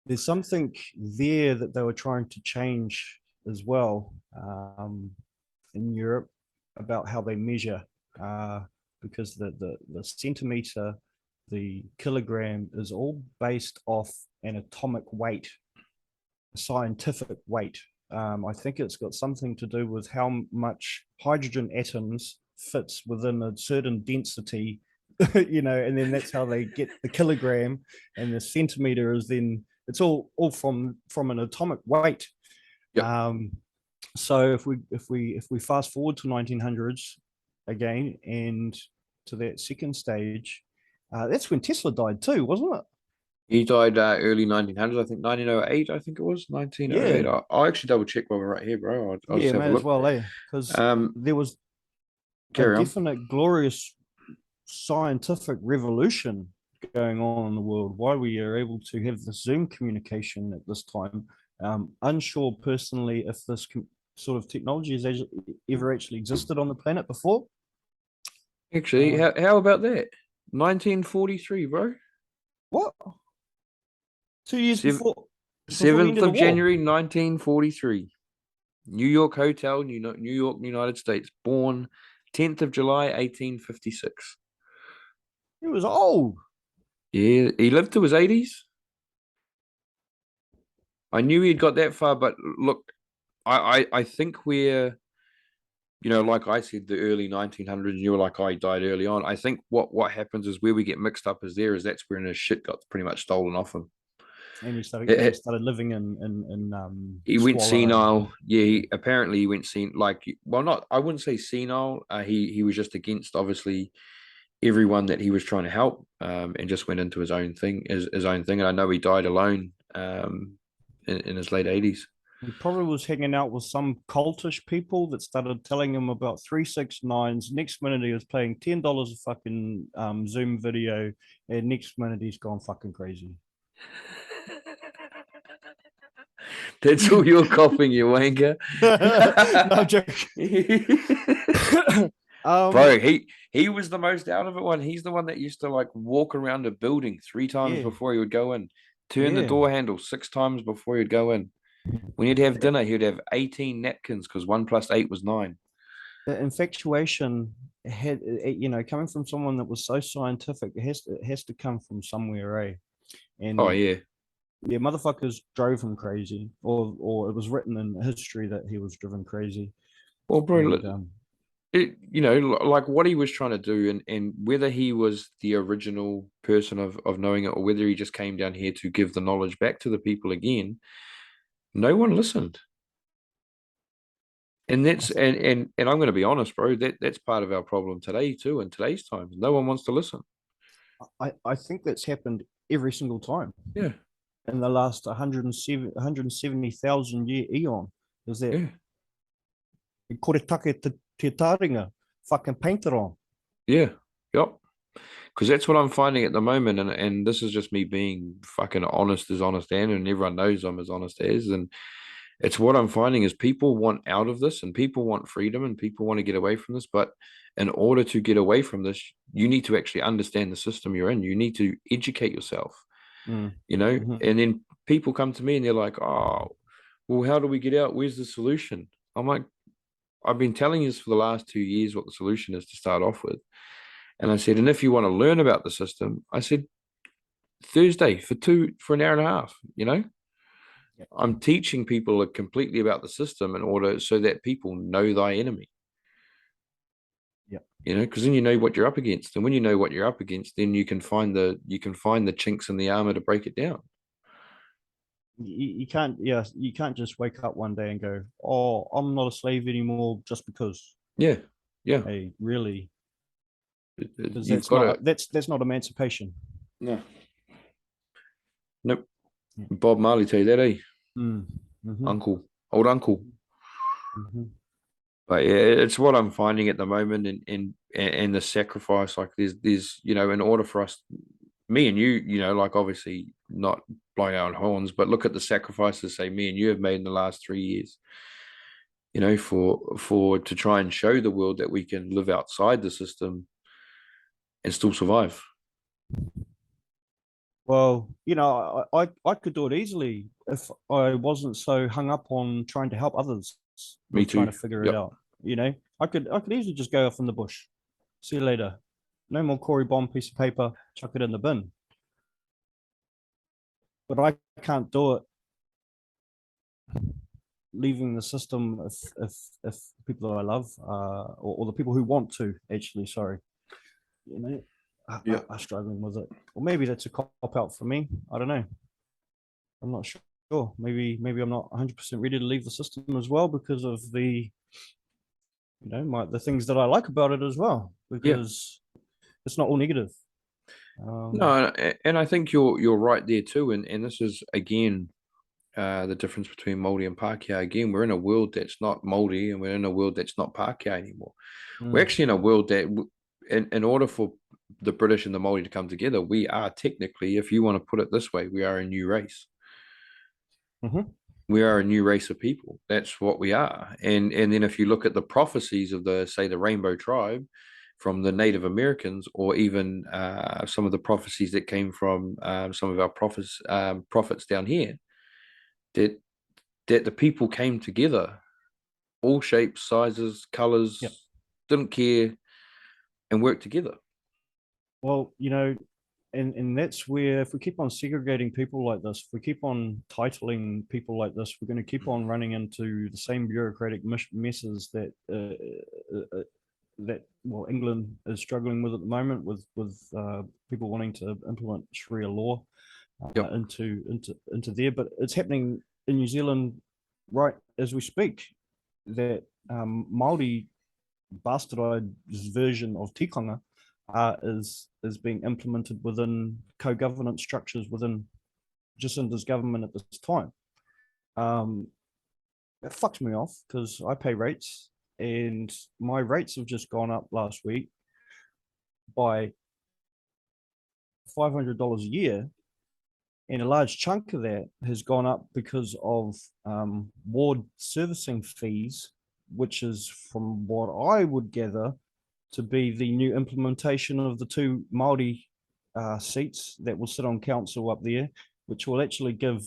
there's something there that they were trying to change as well, in Europe, about how they measure, because the centimeter, the kilogram is all based off an atomic weight, a scientific weight. I think it's got something to do with how much hydrogen atoms fits within a certain density, and then that's how they get the kilogram, and the centimeter is then it's all from an atomic weight. Yep. So if we fast forward to 1900s again, and to that second stage, that's when Tesla died too, wasn't it? He died early 1900s, I think 1908, I think it was 1908. Yeah. I'll actually double check while we're right here, bro. I'll just have May a as look. well, because there was a Carry on. definite glorious scientific revolution going on in the world. Why we are able to have the Zoom communication at this time. Unsure personally if this sort of technology has ever actually existed on the planet before. Actually, how about that? 1943, bro. What? 2 years before 7th of January, 1943. New York Hotel, New York, United States. Born 10th of July, 1856. He was old. Yeah, he lived to his 80s. I knew he'd got that far, but look, I think we're, like I said, the early 1900s, and you were like, I died early on. I think what happens is where we get mixed up is that's when his shit got pretty much stolen off him. And he started living in he went senile. Yeah, and apparently he went I wouldn't say senile. He was just against, obviously, everyone that he was trying to help, and just went into his own thing. And I know he died alone in his late 80s. He probably was hanging out with some cultish people that started telling him about 369s. Next minute he was paying $10 a fucking Zoom video, and next minute he's gone fucking crazy. That's all you're coughing, you wanker. No, I'm joking. Bro, he was the most out of it one. He's the one that used to like walk around a building 3 times before he would go in, turn the door handle 6 times before he'd go in. When he'd have dinner, he'd have 18 napkins because 1 + 8 was 9. The infatuation had, coming from someone that was so scientific, it has to come from somewhere, eh? And oh yeah, Yeah, motherfuckers drove him crazy, or it was written in history that he was driven crazy. Well, bro, And, like what he was trying to do, and whether he was the original person of knowing it, or whether he just came down here to give the knowledge back to the people again, no one listened. And that's and I'm going to be honest, bro. That's part of our problem today too. In today's times, no one wants to listen. I think that's happened every single time. Yeah, In the last 170,000 year eon. Is that yeah, kore take te taringa, fucking paint it on. yeah, yep. Because that's what I'm finding at the moment, and this is just me being fucking honest as honest and everyone knows I'm as honest as, and it's what I'm finding is people want out of this, and people want freedom, and people want to get away from this, but in order to get away from this, you need to actually understand the system you're in. You need to educate yourself, and then people come to me and they're like, oh, well, how do we get out? Where's the solution? I'm like, I've been telling you this for the last 2 years what the solution is to start off with. And I said, and if you want to learn about the system, I said, Thursday for an hour and a half, I'm teaching people completely about the system in order so that people know thy enemy. Yeah. Because then you know what you're up against. And when you know what you're up against, then you can find the chinks in the armor to break it down. You can't just wake up one day and go, oh, I'm not a slave anymore just because. Yeah. Hey, really? Because that's not emancipation. No. Nope. Bob Marley tell you that, eh? Uncle, old uncle. But yeah, it's what I'm finding at the moment, and the sacrifice. Like there's in order for us, me and you, like obviously not blowing our own horns, but look at the sacrifices say me and you have made in the last 3 years. For to try and show the world that we can live outside the system and still survive. Well, I could do it easily if I wasn't so hung up on trying to help others. Me too. Trying to figure it out. I could easily just go off in the bush. See you later. No more Corey bomb piece of paper. Chuck it in the bin. But I can't do it leaving the system if people that I love or the people who want to actually, sorry, are struggling with it. Or maybe that's a cop out for me. I don't know. I'm not sure. Maybe I'm not 100% ready to leave the system as well because of the the things that I like about it as well, because it's not all negative. No, and I think you're right there too, and this is again the difference between Māori and Pākehā. Again, we're in a world that's not Māori, and we're in a world that's not Pākehā anymore. We're actually in a world that, in order for the British and the Māori to come together, we are technically, if you want to put it this way, we are a new race. We are a new race of people. That's what we are. And then if you look at the prophecies of the Rainbow Tribe from the Native Americans, or even some of the prophecies that came from some of our prophets down here, that the people came together, all shapes, sizes, colors, didn't care, and worked together. Well, and that's where, if we keep on segregating people like this, if we keep on titling people like this, we're going to keep on running into the same bureaucratic messes that England is struggling with at the moment, with people wanting to implement Sharia law into there. But it's happening in New Zealand right as we speak. That Māori bastardized version of tikanga is being implemented within co-governance structures within Jacinda's government at this time. It fucks me off because I pay rates, and my rates have just gone up last week by $500 a year, and a large chunk of that has gone up because of ward servicing fees, which is, from what I would gather, to be the new implementation of the 2 Māori seats that will sit on council up there, which will actually give,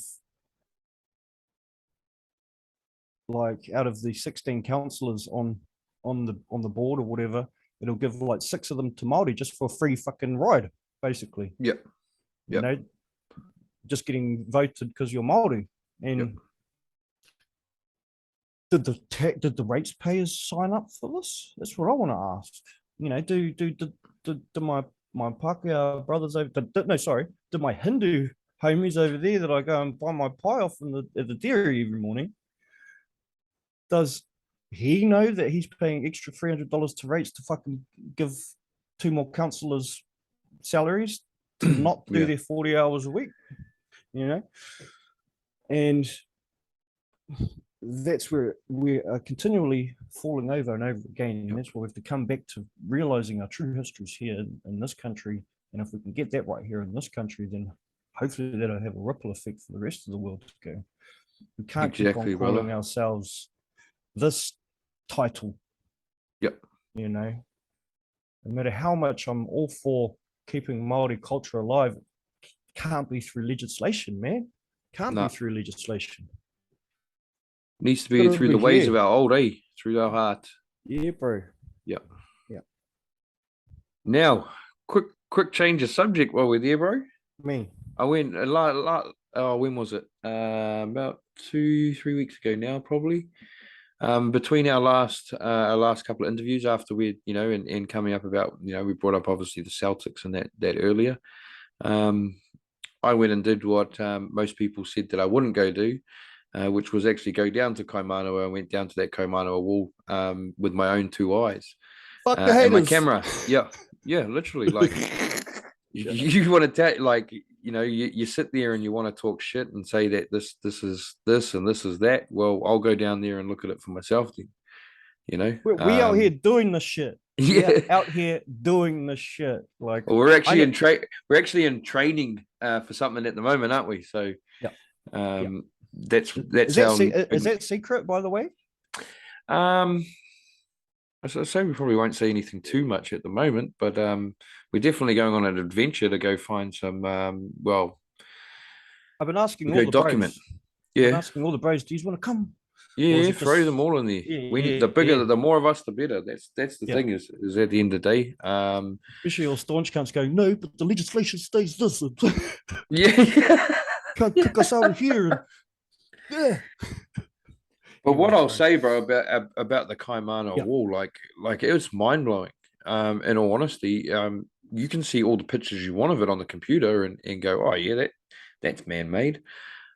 like, out of the 16 councillors on the board or whatever, it'll give like 6 of them to Māori just for a free fucking ride, basically. Yep. just getting voted because you're Māori. And did the ratepayers sign up for this? That's what I want to ask. You know, do my Pākehā brothers over? Did my Hindu homies over there that I go and buy my pie off at the dairy every morning? Does he know that he's paying extra $300 to rates to fucking give 2 more councillors salaries to not do their 40 hours a week? You know, and that's where we are continually falling over and over again. And that's where we have to come back to realizing our true histories here in this country. And if we can get that right here in this country, then hopefully that'll have a ripple effect for the rest of the world to go. We can't keep on calling ourselves this title. Yep. You know, no matter how much I'm all for keeping Māori culture alive, it can't be through legislation, man. Can't be through legislation. Needs to be through the ways of our old, through our heart. Yeah, bro. Yeah. Yeah. Now, quick change of subject while we're there, bro. Me. I went when was it? About 2-3 weeks ago now, probably. Between our last couple of interviews after we, you know, and coming up about, you know, we brought up obviously the Celtics and that earlier. I went and did what most people said that I wouldn't go do. Which was actually go down to Kaimanawa. I went down to that Kaimanawa wall with my own 2 eyes. Fuck the haters. And my camera. Yeah, literally. Like, you want to like, you know, you sit there and you want to talk shit and say that this is this and this is that. Well, I'll go down there and look at it for myself then, you know. We out here doing the shit. Yeah, we're out here doing the shit. Like, well, we're actually in training for something at the moment, aren't we? So that's is that secret, by the way? I say we probably won't say anything too much at the moment, but we're definitely going on an adventure to go find some. Well, I've been asking all the bros. Yeah, I've been asking all the bros. Do you want to come? Yeah, throw them all in there. The more of us, the better. That's the thing. Is at the end of the day. Especially all staunch cunts going, no, but the legislation stays this. Can't kick us out of here. Yeah. But what I'll say, bro, about the Kaimana wall, like it was mind blowing. In all honesty, you can see all the pictures you want of it on the computer and go, oh yeah, that's man made.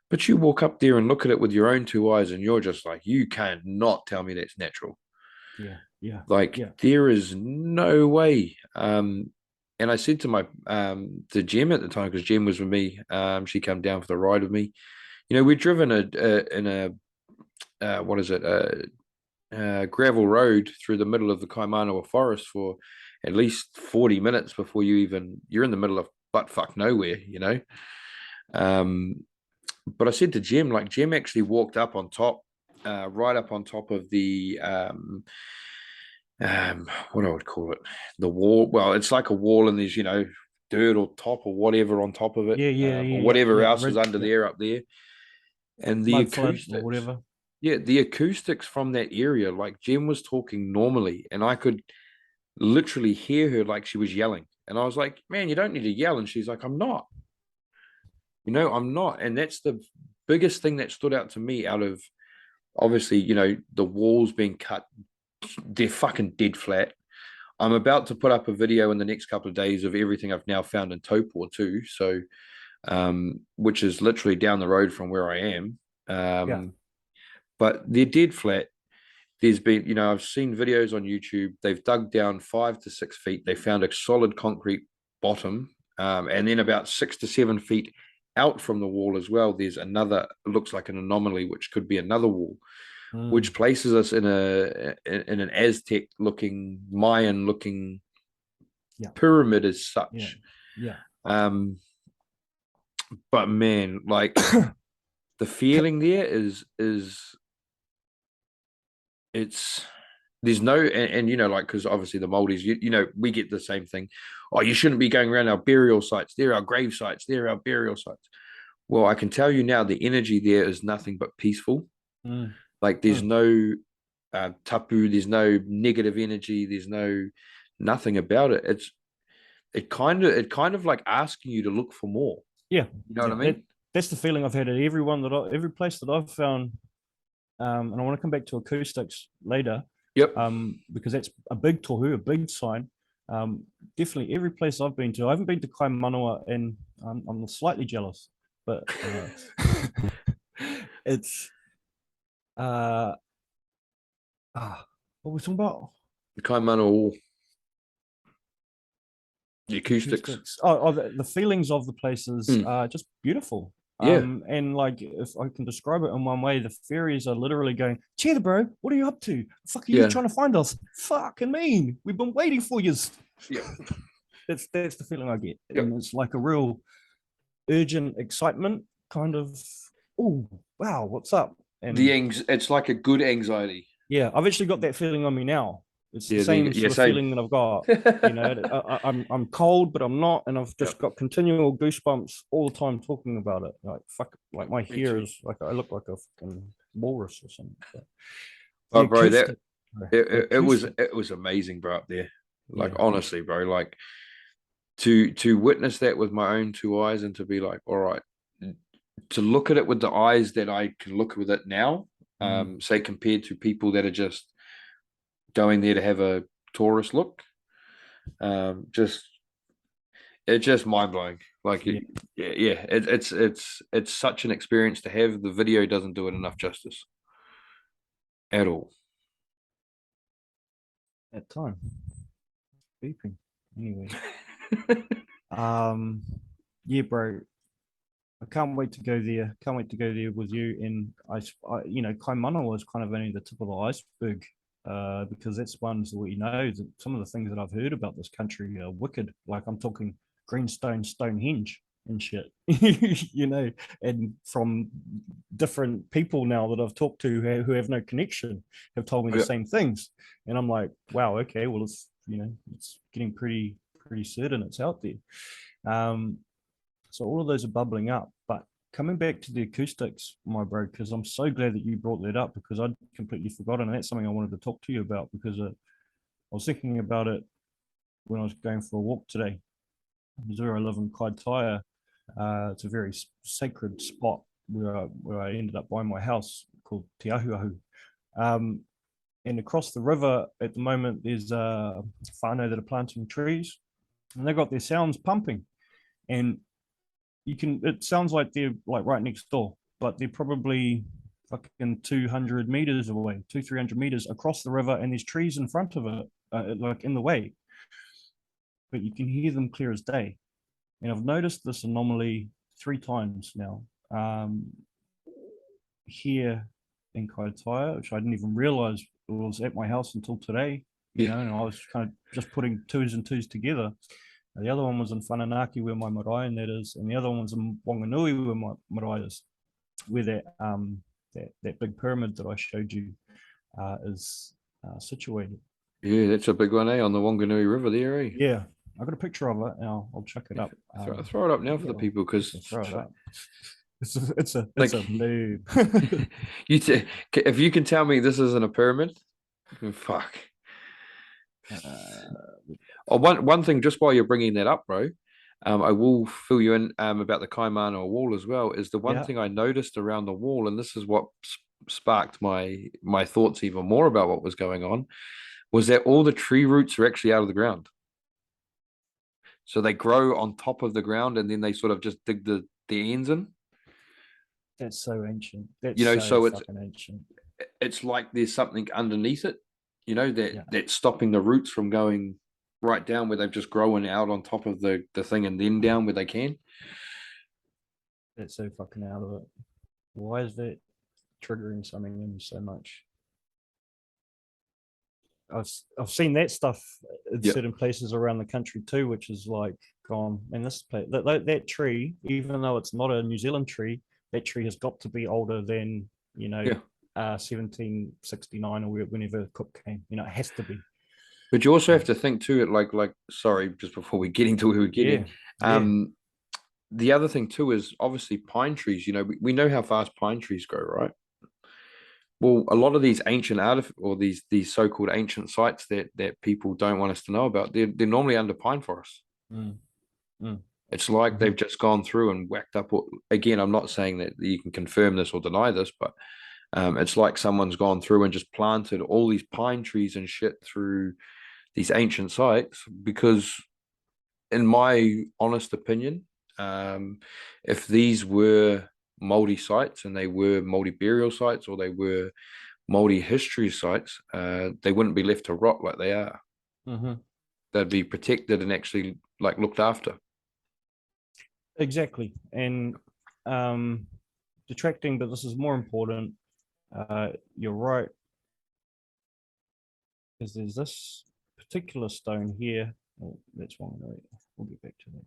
But you walk up there and look at it with your own 2 eyes, and you're just like, you cannot tell me that's natural. There is no way. And I said to Jem at the time, because Jem was with me, she came down for the ride with me. You know, we'd driven in a gravel road through the middle of the Kaimanawa forest for at least 40 minutes before you're in the middle of buttfuck nowhere, you know. But I said to Jem, like, Jem actually walked up on top, right up on top of the what I would call it, the wall. Well, it's like a wall, and there's, you know, dirt or top or whatever on top of it, or whatever else is under there, up there, and the acoustics or whatever. Yeah, the acoustics from that area, like Jem was talking normally, and I could literally hear her like she was yelling, and I was like, "Man, you don't need to yell," and she's like, "I'm not." You know, I'm not. And that's the biggest thing that stood out to me out of, obviously, you know, the walls being cut. They're fucking dead flat. I'm about to put up a video in the next couple of days of everything I've now found in Topor too. So, which is literally down the road from where I am. But they're dead flat. There's been, you know, I've seen videos on YouTube. They've dug down 5 to 6 feet. They found a solid concrete bottom. And then about 6 to 7 feet out from the wall as well, there's another, looks like an anomaly, which could be another wall, which places us in an Aztec looking, Mayan looking pyramid as such. But man, like the feeling there is there's no, and you know, like, because obviously the Māoris, you know, we get the same thing. Oh, you shouldn't be going around our burial sites. They're our grave sites. They're our burial sites. Well, I can tell you now, the energy there is nothing but peaceful. Like there's no tapu, there's no negative energy, there's nothing about it. It kind of like asking you to look for more. Yeah, you know what I mean. that's the feeling I've had at every place that I've found. And I want to come back to acoustics later. Yep. Because that's a big tohu, a big sign. Definitely every place I've been to. I haven't been to Kaimanawa, and I'm slightly jealous, but it's what were we talking about? The Kaimana Wall. The acoustics. Oh, the feelings of the places are just beautiful. Yeah. And like, if I can describe it in one way, the fairies are literally going, "Cheer, bro, what are you up to? Fuck, are you trying to find us? Fucking mean, we've been waiting for you." Yeah. That's the feeling I get. Yep. And it's like a real urgent excitement, kind of, oh wow, what's up? And it's like a good anxiety. yeah, I've actually got that feeling on me now. It's the Yeah, same same. feeling that I've got. You know, I'm cold, but I'm not, and I've just got continual goosebumps all the time talking about it. Like fuck, like my hair is like I look like a fucking walrus or something. Oh, bro, it was amazing, bro, up there. Like honestly, bro, like to witness that with my own two eyes and to be like, all right, to look at it with the eyes that I can look with it now, say compared to people that are just going there to have a tourist look, it's just mind blowing. Like, it's such an experience to have. The video doesn't do it enough justice at all. At time, beeping. Anyway, yeah, bro. I can't wait to go there. Can't wait to go there with you. And you know, Kaimanawa was kind of only the tip of the iceberg. Because that's ones that we know that some of the things that I've heard about this country are wicked. Like I'm talking greenstone, Stonehenge and shit, you know, and from different people now that I've talked to who have no connection have told me the same things. And I'm like, wow, okay, well, it's, you know, it's getting pretty certain it's out there. So all of those are bubbling up, but coming back to the acoustics, my bro, because I'm so glad that you brought that up because I'd completely forgotten. And that's something I wanted to talk to you about because I was thinking about it when I was going for a walk today. Missouri, I live in Kaitaia. It's a very sacred spot where I ended up buying my house called Te Ahuahu. And across the river at the moment, there's a whānau that are planting trees and they've got their sounds pumping. And it sounds like they're like right next door, but they're probably fucking 200 meters away, 300 meters across the river, and there's trees in front of it, like in the way. But you can hear them clear as day. And I've noticed this anomaly 3 times now. Here in Kaitaia, which I didn't even realize it was at my house until today, you know, and I was kind of just putting 2s and 2s together. The other one was in Whananaki where my marae and that is, and the other one was in Wanganui where my marae is, where that big pyramid that I showed you is situated. Yeah, that's a big one, on the Wanganui River there, Yeah, I got a picture of it, and I'll chuck it up. Throw it up now for the people because throw it up. It's a mood. If you can tell me this isn't a pyramid, fuck. One thing, just while you're bringing that up, bro, I will fill you in about the Kaimana wall as well. Is the one thing I noticed around the wall, and this is what sparked my thoughts even more about what was going on, was that all the tree roots are actually out of the ground. So they grow on top of the ground, and then they sort of just dig the ends in. That's so ancient. That's so fucking ancient. It's like there's something underneath it, that's stopping the roots from going right down where they've just growing out on top of the thing and then down where they can. That's so fucking out of it. Why is that triggering something in so much? I've seen that stuff in certain places around the country too, which is like gone. And this place, that tree, even though it's not a New Zealand tree, that tree has got to be older than 1769 or whenever Cook came. It has to be. But you also have to think too. It like sorry, just before we get into where we're getting. The other thing too is obviously pine trees. We know how fast pine trees grow, right? Well, a lot of these ancient or these so-called ancient sites that people don't want us to know about, they're normally under pine forests. It's like they've just gone through and whacked up. Again, I'm not saying that you can confirm this or deny this, but it's like someone's gone through and just planted all these pine trees and shit through these ancient sites. Because, in my honest opinion, if these were Māori sites and they were Māori burial sites or they were Māori history sites, they wouldn't be left to rot like they are. They'd be protected and actually like looked after. Exactly. And detracting, but this is more important. You're right. Because there's this particular stone here. Oh, that's one. We'll get back to that.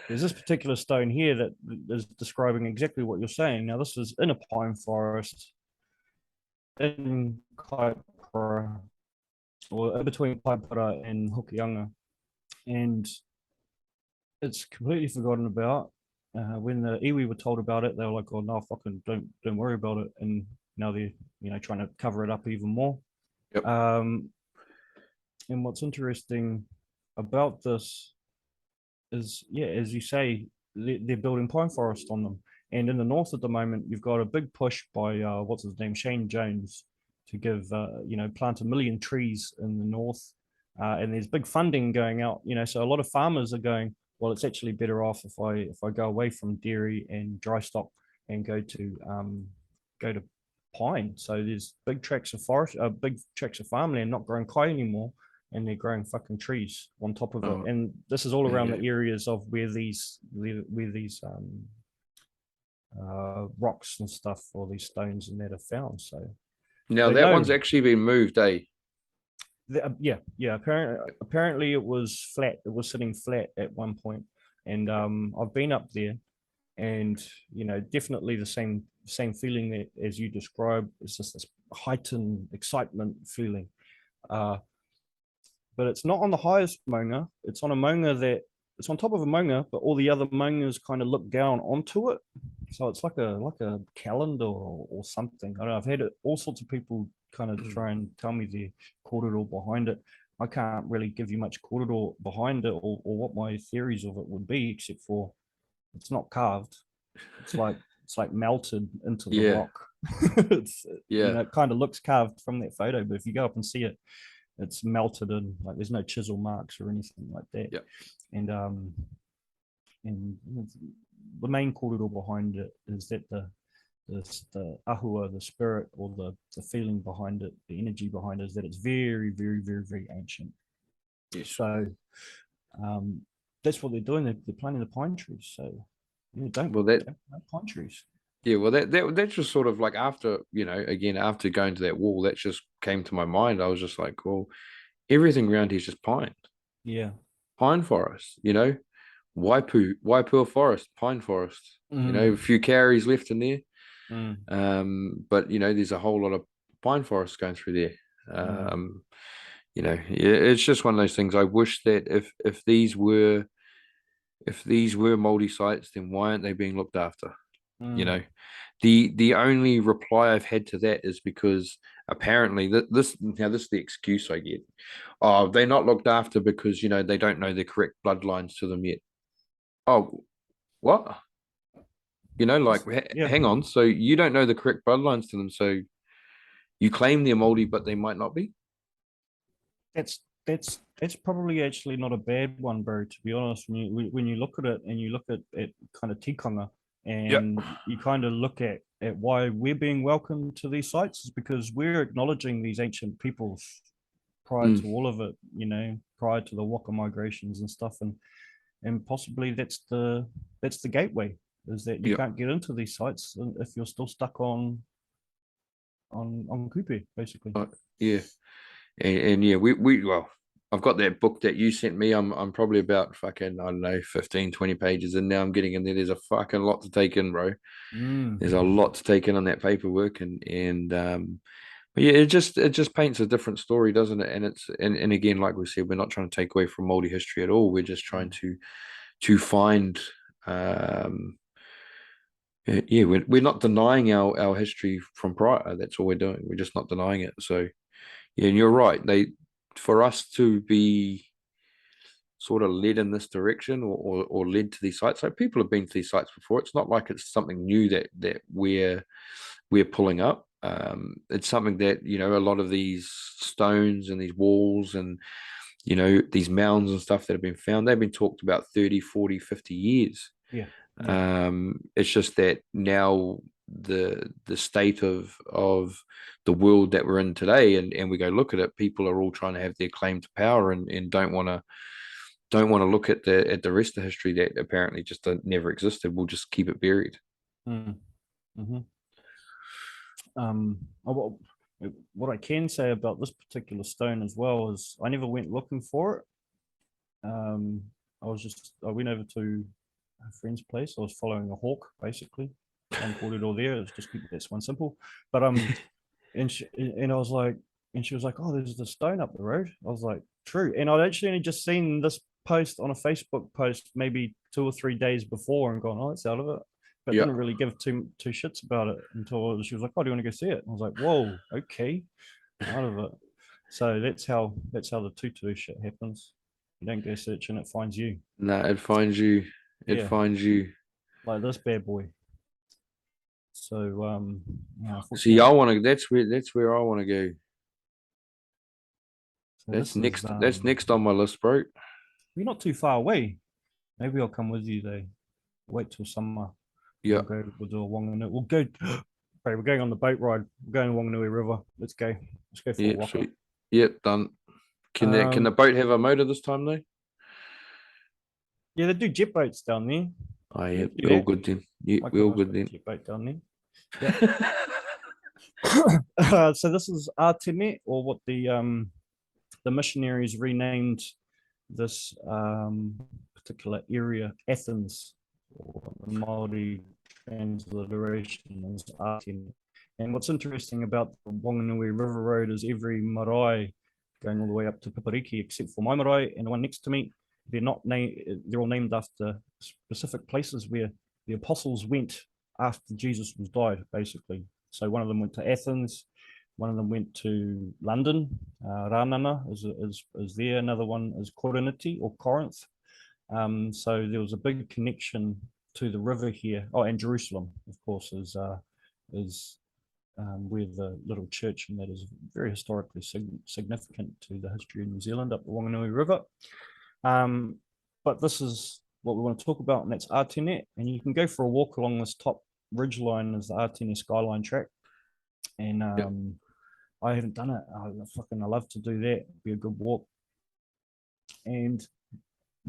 There's this particular stone here that is describing exactly what you're saying. Now, this is in a pine forest in Kaipara, or between Kaipara and Hokianga. And it's completely forgotten about. When the iwi were told about it, they were like, "Oh no, fucking don't worry about it." And now they're trying to cover it up even more. Yep. And what's interesting about this is, as you say, they're building pine forest on them. And in the north at the moment, you've got a big push by what's his name, Shane Jones, to give plant 1 million trees in the north. And there's big funding going out. So a lot of farmers are going, well, it's actually better off if I go away from dairy and dry stock and go to pine. So there's big tracts of forest, big tracts of farmland not growing kai anymore, and they're growing fucking trees on top of it. And this is all around the areas of where these rocks and stuff, or these stones and that are found. So now that one's actually been moved, eh? Apparently it was flat. It was sitting flat at one point, and I've been up there, and definitely the same feeling that as you described. It's just this heightened excitement feeling, but it's not on the highest maunga. It's on a maunga that it's on top of a maunga, but all the other maungas kind of look down onto it. So it's like a calendar or something. I don't know. I've had all sorts of people kind of try and tell me the corridor behind it. I can't really give you much corridor behind it, or what my theories of it would be, except for it's not carved. It's like melted into the rock. It kind of looks carved from that photo, but if you go up and see it, it's melted in. Like there's no chisel marks or anything like that. Yeah. And the main corridor behind it is that the ahua, the spirit, or the feeling behind it, the energy behind it, is that it's very, very, very, very ancient. Yes. So that's what they're doing. They're planting the pine trees. So don't plant pine trees. Yeah, well, that's just sort of like after after going to that wall, that just came to my mind. I was just like, well, everything around here is just pine. Yeah. Pine forest, Waipua forest, pine forest. A few carries left in there. But there's a whole lot of pine forests going through there. It's just one of those things. I wish that if these were Māori sites, then why aren't they being looked after? The only reply I've had to that is because apparently this is the excuse I get. Oh, they're not looked after because they don't know the correct bloodlines to them yet. Oh, what? Hang on. So you don't know the correct bloodlines to them, so you claim they're Māori, but they might not be? That's probably actually not a bad one, bro, to be honest. When you look at it and you look at kind of tikanga, and you kind of look at why we're being welcomed to these sites, is because we're acknowledging these ancient peoples prior to all of it, prior to the waka migrations and stuff, and possibly that's the gateway, is that you can't get into these sites if you're still stuck on kupe, basically. Well, I've got that book that you sent me. I'm probably about fucking, I don't know, 15, 20 pages, and now I'm getting in there. There's a fucking lot to take in, bro. There's a lot to take in on that paperwork, and but yeah, it just paints a different story, doesn't it? And it's and again, like we said, we're not trying to take away from Māori history at all. We're just trying to find we're not denying our history from prior. That's all we're doing. We're just not denying it. So yeah, and you're right. For us to be sort of led in this direction or led to these sites. So people have been to these sites before. It's not like it's something new that we're pulling up. It's something that, you know, a lot of these stones and these walls and, you know, these mounds and stuff that have been found, they've been talked about 30, 40, 50 years. Yeah. It's just that now the state of the world that we're in today, and we go look at it, people are all trying to have their claim to power and don't want to look at the rest of history that apparently just never existed. We'll just keep it buried. Mm-hmm. What I can say about this particular stone as well is I never went looking for it. I went over to a friend's place. I was following a hawk, basically. And called it all there. It's just keep this one simple. But and I was like, and she was like, "Oh, there's the stone up the road." I was like, "True." And I'd actually only just seen this post on a Facebook post maybe 2 or 3 days before and gone, "Oh, it's out of it." But didn't really give two shits about it until she was like, "Oh, do you want to go see it?" And I was like, "Whoa, okay, out of it." So that's how the pt2 shit happens. You don't go searching, it finds you. No, it finds you. It finds you. Like this bad boy. So see, I want to. That's where I want to go. So that's next on my list, bro. You're not too far away. Maybe I'll come with you though. Wait till summer. Yeah. We'll do a Wanganui. We'll go. Right, we're going on the boat ride. We're going to Wanganui River. Let's go. Let's go for a walk. Sweet. Yep, done. Can the boat have a motor this time though? Yeah, they do jet boats down there. Oh yeah, we're all good then. Yeah, we're all good then. Jet boat down there. Yeah. So this is Arteme, or what the missionaries renamed this particular area, Athens, or the Māori transliteration is Arteme. And what's interesting about the Wanganui River Road is every marae going all the way up to Pipariki, except for my marae and the one next to me, they're not named. They're all named after specific places where the apostles went after Jesus was died, basically. So one of them went to Athens, one of them went to London, Ranana is there. Another one is Koriniti or Corinth. So there was a big connection to the river here. Oh, and Jerusalem, of course, is where the little church, and that is very historically significant to the history of New Zealand, up the Wanganui River. But this is what we want to talk about, and that's Artene. And you can go for a walk along this top ridgeline as the Artene Skyline Track. And I haven't done it. I love to do that. It'd be a good walk. And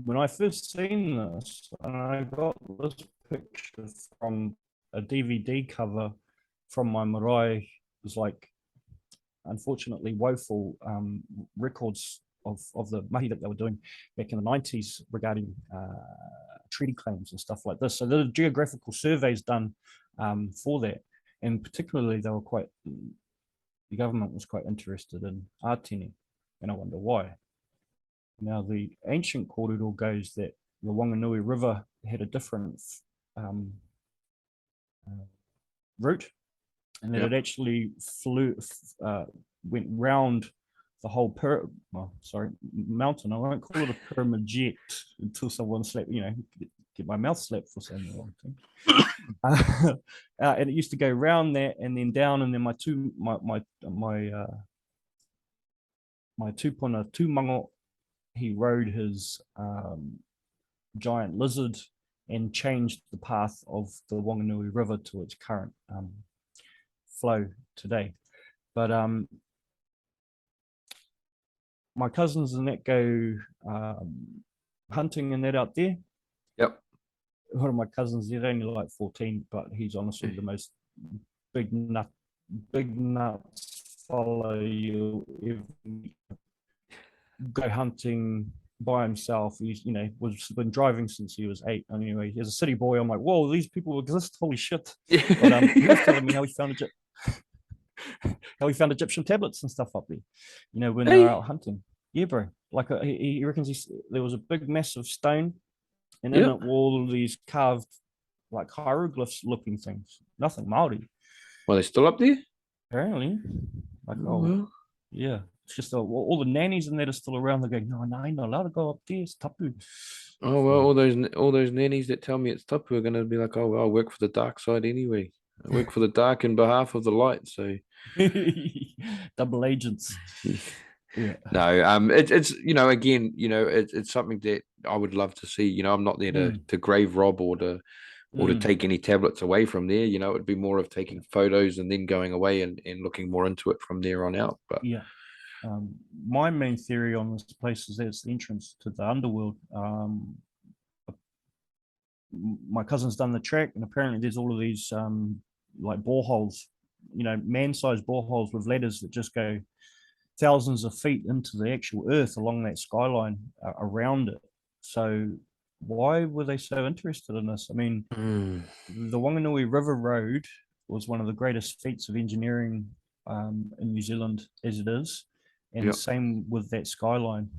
when I first seen this, and I got this picture from a DVD cover from my marae, it was like, unfortunately, woeful records of the mahi that they were doing back in the 90s regarding treaty claims and stuff like this. So there are geographical surveys done for that. And particularly, the government was quite interested in Artene, and I wonder why. Now, the ancient kōrero goes that the Wanganui River had a different route, and that it actually went round the whole mountain. I won't call it a pyramid yet until someone slapped, get my mouth slapped for saying the wrong thing. And it used to go round that and then down, and then my tupuna Tūmango, he rode his giant lizard and changed the path of the Wanganui River to its current flow today. But my cousins and that go hunting and that out there. Yep. One of my cousins, they're only like 14, but he's honestly the most big nuts follow you ever go hunting by himself. He's been driving since he was 8. Anyway, as a city boy, I'm like, whoa, these people exist, holy shit. But he was telling me how he found Egyptian tablets and stuff up there, when they're out hunting. Yeah, bro. Like he reckons there was a big massive stone, and in it were all these carved like hieroglyphs looking things. Nothing Maori. Well, they're still up there? Apparently. Like, yeah. It's just all the nannies and that are still around. They're going, no, you're not allowed to go up there. It's tapu. Oh well, all those nannies that tell me it's tapu are gonna be like, oh well, I work for the dark side anyway. I work for the dark in behalf of the light. So Double agents. Yeah. no, it's again, it's something that I would love to see. I'm not there to grave rob or to take any tablets away from there. It'd be more of taking photos and then going away and looking more into it from there on out. But yeah. My main theory on this place is that it's the entrance to the underworld. My cousin's done the track, and apparently there's all of these like boreholes, man-sized boreholes with ladders that just go thousands of feet into the actual earth along that skyline around it. So why were they so interested in this? I mean, the Wanganui River Road was one of the greatest feats of engineering in New Zealand as it is. And same with that skyline.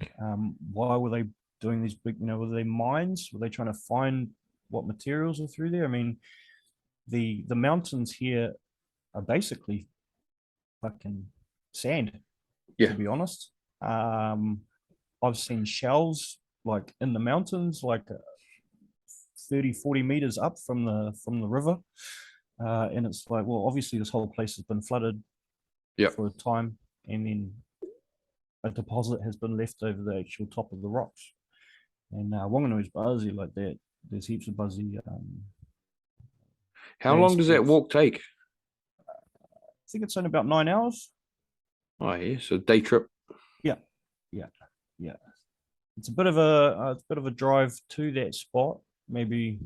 Why were they doing these big, were they mines? Were they trying to find what materials are through there? I mean, the mountains here are basically fucking sand, to be honest. I've seen shells like in the mountains, like 30-40 meters up from the river. And it's like, well, obviously this whole place has been flooded for a time, and then a deposit has been left over the actual top of the rocks. And Wanganui's buzzy like that. There's heaps of buzzy. How long does that walk take? I think it's only about 9 hours. Oh yeah, so day trip. Yeah. It's a bit of a drive to that spot. Maybe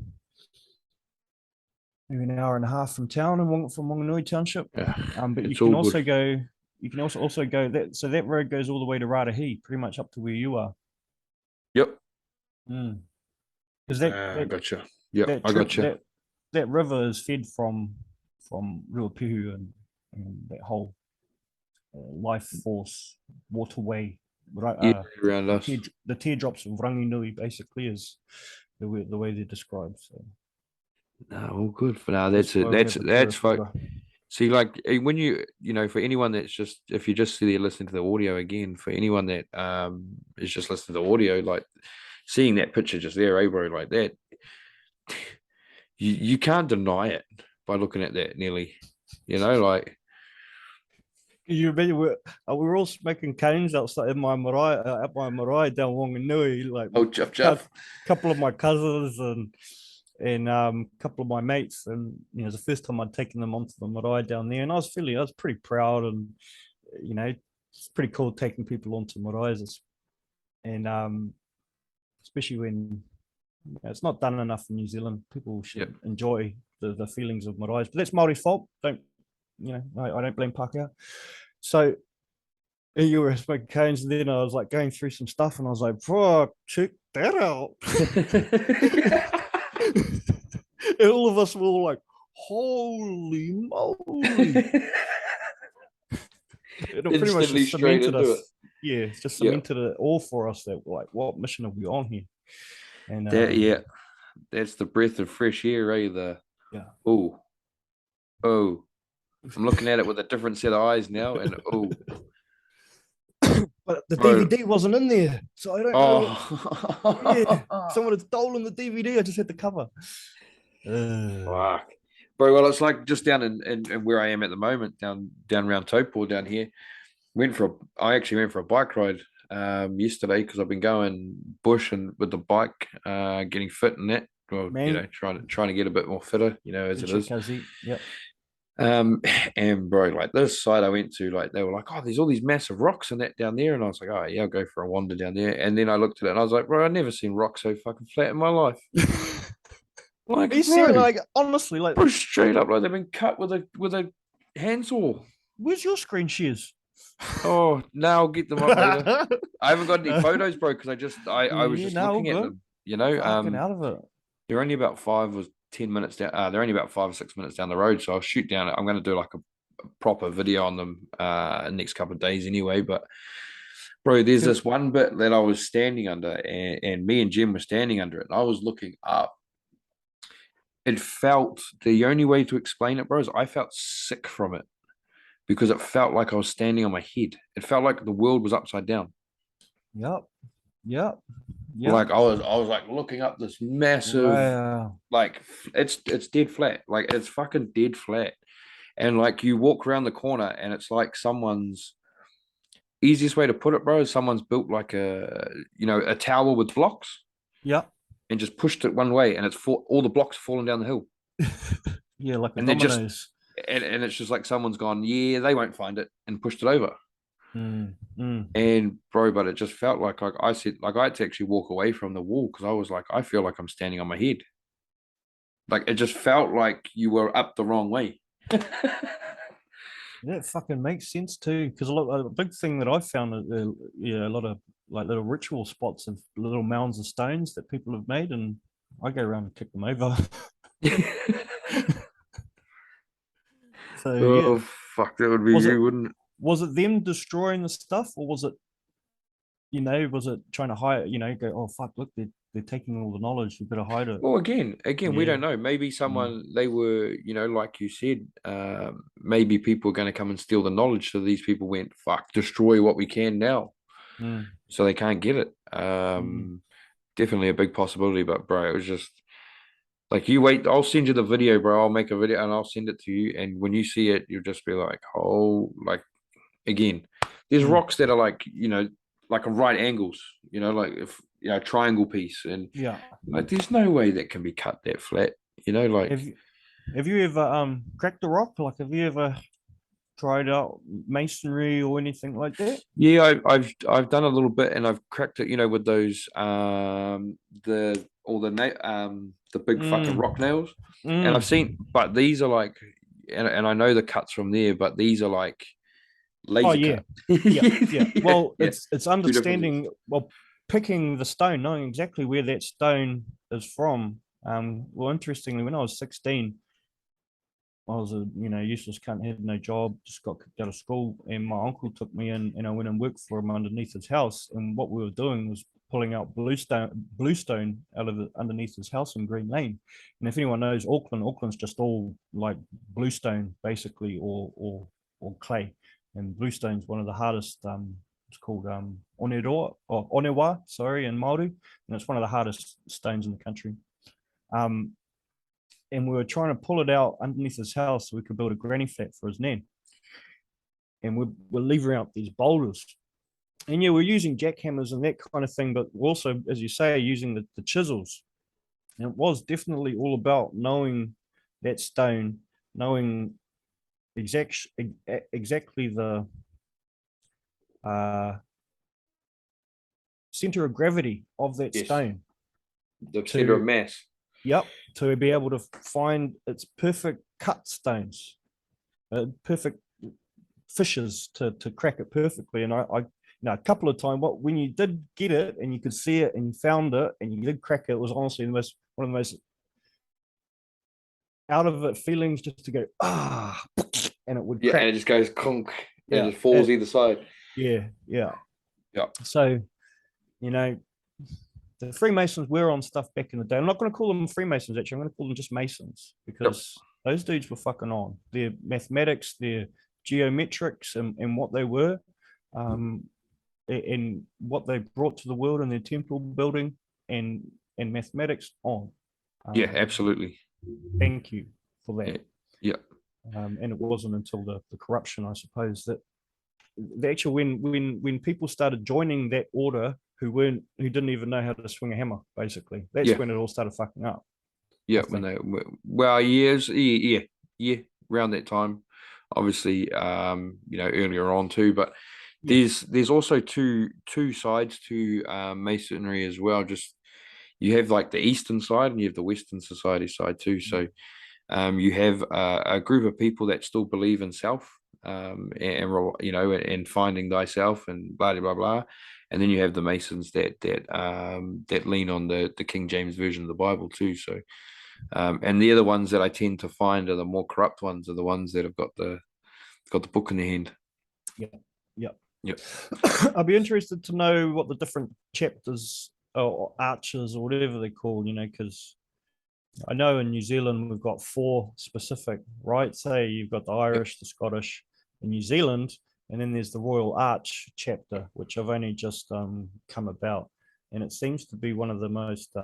an hour and a half from town and from Wanganui Township. Yeah, but you can also go. You can also go that. So that road goes all the way to Ratahi, pretty much up to where you are. Yep. Because I gotcha. Yeah, I gotcha. That river is fed from Ruapihu and that whole life force waterway. Around us. The teardrops of Ranginui basically is the way they're described. So. No, all good for now. That's fine. See, like when for anyone that's just, if you're just there listening to the audio again, for anyone that is just listening to the audio, like seeing that picture just there, bro, like that, you can't deny it by looking at that nearly, like. You remember we're all smoking canes outside at my marae down Wanganui, like couple of my cousins and a couple of my mates, and it was the first time I'd taken them onto the marae down there, and I was pretty proud, and it's pretty cool taking people onto maraes, and especially when it's not done enough in New Zealand. People should enjoy the feelings of maraes, but that's Māori fault. I don't blame Pākehā. So you were smoking canes, and then I was like going through some stuff, and I was like, "Bro, check that out." And all of us were all like, "Holy moly!" It pretty much just cemented us. Yeah, it's just cemented it all for us that like, what mission are we on here? And that's the breath of fresh air, oh, I'm looking at it with a different set of eyes now, and but the DVD wasn't in there, so I don't know. Someone had stolen the DVD. I just had the cover. Fuck, bro. Well, it's like just down in where I am at the moment, down around Taupo down here. I actually went for a bike ride yesterday because I've been going bush and with the bike, getting fit in that. Well, trying to get a bit more fitter, as it is. Yep. And bro, like this side I went to, like they were like, oh, there's all these massive rocks and that down there, and I was like, oh yeah, I'll go for a wander down there. And then I looked at it and I was like, bro, I've never seen rocks so fucking flat in my life. Like, you see, like honestly, like bro, straight up, like they've been cut with a handsaw. Where's your screen shares? Oh, now I'll get them up later. I haven't got any photos, bro, because I was just looking at them. Out of it. They're only about 5 or 10 minutes down. They're only about 5 or 6 minutes down the road, so I'll shoot down. I'm going to do like a proper video on them next couple of days anyway. But bro, there's this one bit that I was standing under, and me and Jim were standing under it, and I was looking up. It felt, the only way to explain it, bro, is I felt sick from it. because it felt like I was standing on my head. It felt like the world was upside down. Yep. Yep. Like I was like looking up this massive, Wow. like it's dead flat. Like it's fucking dead flat. And like you walk around the corner and it's like someone's easiest way to put it, bro, is someone's built like a tower with blocks Yep. and just pushed it one way and all the blocks falling down the hill. Yeah, like a And they're just dominoes. and it's just like someone's gone, yeah, they won't find it and pushed it over. Mm. And bro, but it just felt like I said, like I had to actually walk away from the wall because I was like, I feel like I'm standing on my head. Like it just felt like you were up the wrong way. That fucking makes sense too, because a big thing that I found, a lot of like little ritual spots of little mounds of stones that people have made, and I go around and kick them over. So yeah, Oh fuck, that would be was it you, wouldn't it? was it them destroying the stuff, or was it trying to hide? Go, oh fuck, look, they're taking all the knowledge. We better hide it. Well, again, we Yeah. don't know. Maybe they were, like you said, maybe people are going to come and steal the knowledge. So these people went, fuck, destroy what we can now. Mm. So they can't get it. Mm. Definitely a big possibility, but bro, it was just like you wait. I'll send you the video, bro. I'll make a video and I'll send it to you. And when you see it, you'll just be like, oh, like again, there's Mm. rocks that are like, like a right angles, like if triangle piece, and Yeah. like there's no way that can be cut that flat, like Have you ever cracked a rock? Like, have you ever tried out masonry or anything like that? yeah, I've done a little bit and I've cracked it, with those the big fucking Mm. rock nails, and I've Mm. seen, but these are like, and I know the cuts from there, but these are like Oh laser yeah, cut. yeah, yeah. Yeah, Well, yeah, it's two different things. understanding. Well, picking the stone, knowing exactly where that stone is from. Well, interestingly, when I was 16, I was a useless cunt, had no job, just got kicked out of school, and my uncle took me in, and I went and worked for him underneath his house. And what we were doing was pulling out bluestone out of underneath his house in Green Lane. And if anyone knows Auckland's just all like bluestone basically, or clay. And bluestone's one of the hardest. It's called onewa, sorry, in Maori, and it's one of the hardest stones in the country. And we were trying to pull it out underneath his house so we could build a granny flat for his nan. And we're leaving out these boulders. And yeah, we're using jackhammers and that kind of thing, but also, as you say, using the chisels. And it was definitely all about knowing that stone, knowing exactly the center of gravity of that Yes, stone. the center of mass. Yep, to be able to find its perfect cut stones, perfect fissures to crack it perfectly. And I a couple of times, when you did get it and you could see it and you found it and you did crack it, it was honestly one of the most out of it feelings, just to go and it would crack. And it just goes conk, Yeah, and it falls either side. Yeah. Yeah. So, the Freemasons were on stuff back in the day. I'm not going to call them Freemasons, actually. I'm going to call them just Masons, because those dudes were fucking on. Their mathematics, their geometrics, and what they were, and what they brought to the world in their temple building and mathematics on. Yeah, absolutely. Thank you for that. Yeah. And it wasn't until the corruption, I suppose, that the actual when people started joining that order who didn't even know how to swing a hammer, basically. That's when it all started fucking up. Yeah, when they around that time, obviously, earlier on too, but there's also two sides to masonry as well. Just you have like the eastern side and you have the western society side too. So you have a group of people that still believe in self, and finding thyself and blah blah blah, and then you have the Masons that lean on the King James version of the Bible too. So, and the other ones that I tend to find are the more corrupt ones, are the ones that have got the book in their hand. Yeah. I'd be interested to know what the different chapters or arches or whatever they're called, because I know in New Zealand we've got 4 specific, right? Say you've got the Irish, the Scottish, New Zealand, and then there's the Royal Arch chapter, which I've only just come about, and it seems to be one of the most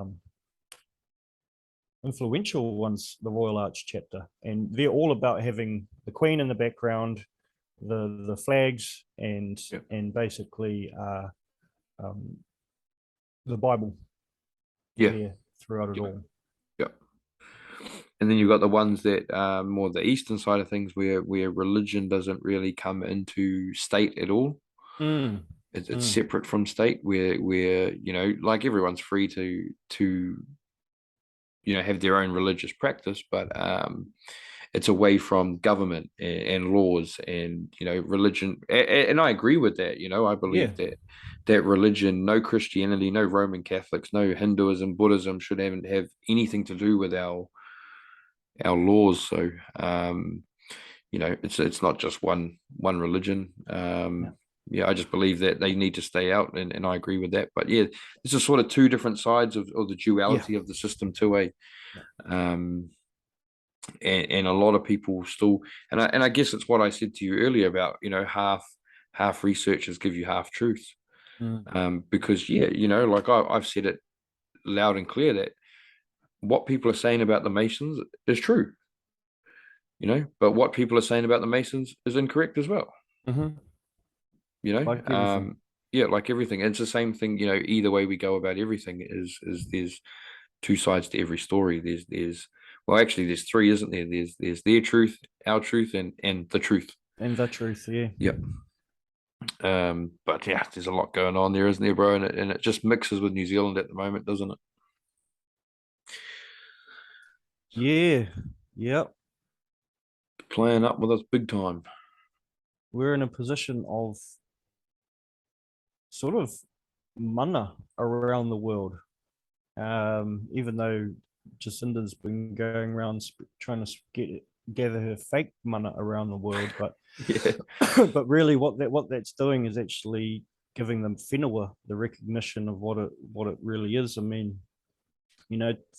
influential ones, the Royal Arch chapter, and they're all about having the Queen in the background, the flags, and basically the Bible there throughout it all. Yep. And then you've got the ones that are more the eastern side of things, where religion doesn't really come into state at all. It's separate from state, where like everyone's free to have their own religious practice, but it's away from government and laws and religion. And I agree with that. I believe that religion, no Christianity, no Roman Catholics, no Hinduism, Buddhism should have anything to do with our laws. So it's not just one religion. I just believe that they need to stay out, and I agree with that. But this is sort of two different sides of the duality of the system too, and a lot of people still, and I guess it's what I said to you earlier about half researchers give you half truth, because like I've said it loud and clear that what people are saying about the Masons is true, but what people are saying about the Masons is incorrect as well. Like everything. Like everything. It's the same thing, either way we go about everything is there's two sides to every story. There's three, isn't there? There's their truth, our truth, and the truth. And the truth, Yep. But there's a lot going on there, isn't there, bro? And it just mixes with New Zealand at the moment, doesn't it? Yeah. Yep. Playing up with us big time. We're in a position of sort of mana around the world. Even though Jacinda's been going around trying to gather her fake mana around the world, but but really what that's doing is actually giving them whenua the recognition of what it really is. I mean,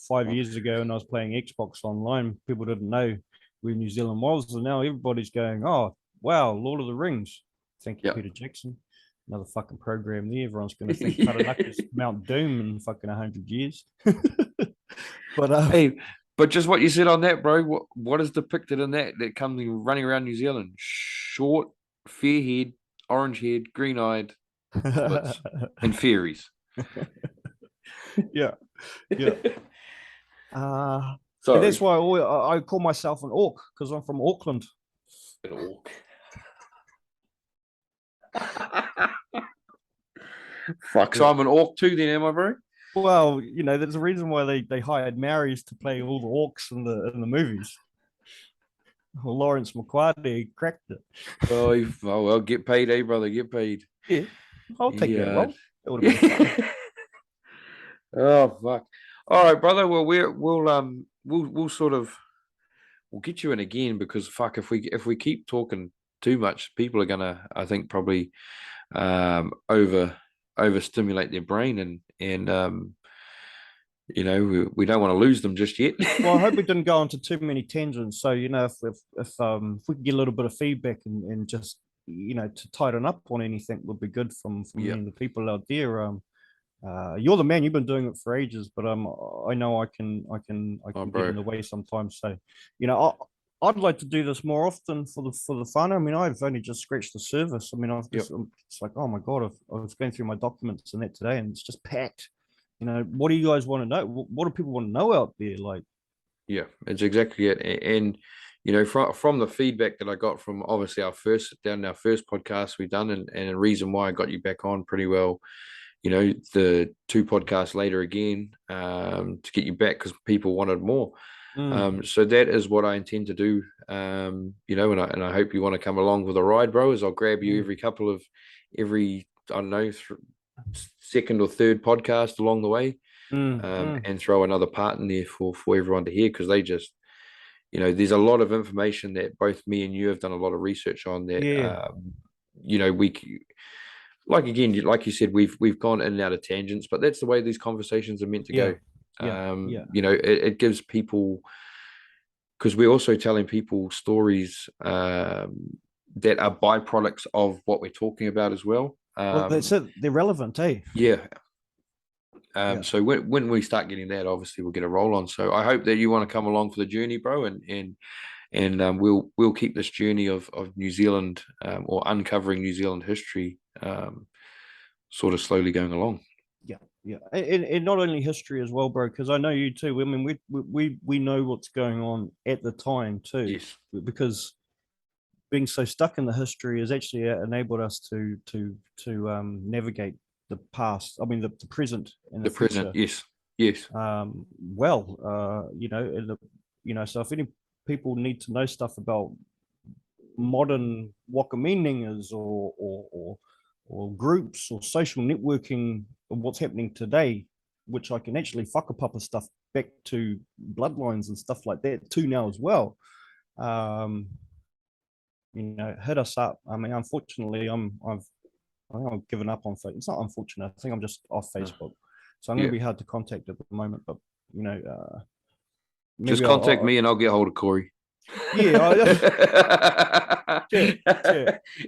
5 years ago when I was playing Xbox online, people didn't know where New Zealand was, and now everybody's going, oh wow, Lord of the Rings. Thank you, Peter Jackson. Another fucking program there. Everyone's going to think Taranaka's Mount Doom in fucking 100 years. But hey, but just what you said on that, bro. What is depicted in that comes running around New Zealand? Short, fair-haired, orange-haired, green-eyed, and fairies. Yeah. So that's why I call myself an orc, because I'm from Auckland. An orc. Fuck, so I'm an orc too then, am I, bro? Well, there's a reason why they hired Maoris to play all the orcs in the movies. Well, Lawrence McQuarrie cracked it. Well, get paid, brother, get paid. Yeah, I'll take that role. It would have been fun. Oh fuck! All right, brother. Well, we'll sort of get you in again, because fuck, if we keep talking too much, people are gonna, I think, probably overstimulate their brain, and we don't want to lose them just yet. Well, I hope we didn't go into too many tangents. So if we could get a little bit of feedback and just to tighten up on anything would be good from the people out there. You're the man. You've been doing it for ages, but I know I can get in the way sometimes. So I'd like to do this more often for the fun. I mean, I've only just scratched the surface. I mean, it's like, oh my god, I was going through my documents and that today, and it's just packed. What do you guys want to know? What do people want to know out there? Like, it's exactly it. And from the feedback that I got from obviously our first podcast we've done, and a reason why I got you back on pretty well. The 2 podcasts later again, to get you back, because people wanted more. So that is what I intend to do. And I hope you want to come along with a ride, bro. As I'll grab you every I don't know, second or third podcast along the way, and throw another part in there for everyone to hear, because they just, there's a lot of information that both me and you have done a lot of research on that. We. Like you said, we've gone in and out of tangents, but that's the way these conversations are meant to go. It gives people, because we're also telling people stories that are byproducts of what we're talking about as well. Well, that's it. They're relevant, eh? Yeah. Yeah. So when we start getting that, obviously we'll get a roll on. So I hope that you want to come along for the journey, bro, and we'll keep this journey of New Zealand or uncovering New Zealand history sort of slowly going along. Yeah, and not only history as well, bro, because I know you too. I mean, we know what's going on at the time too, Yes. because being so stuck in the history has actually enabled us to navigate the past. I mean, the present and the present. future. Yes. You know, so if any people need to know stuff about modern wakaminingers or groups or social networking of what's happening today, which I can actually whakapapa stuff back to bloodlines and stuff like that too now as well. Hit us up. I mean, unfortunately, I've given up on Facebook. It's not unfortunate. I think I'm just off Facebook, so I'm going to be hard to contact at the moment. But just contact me and I'll get hold of Corey. Yeah,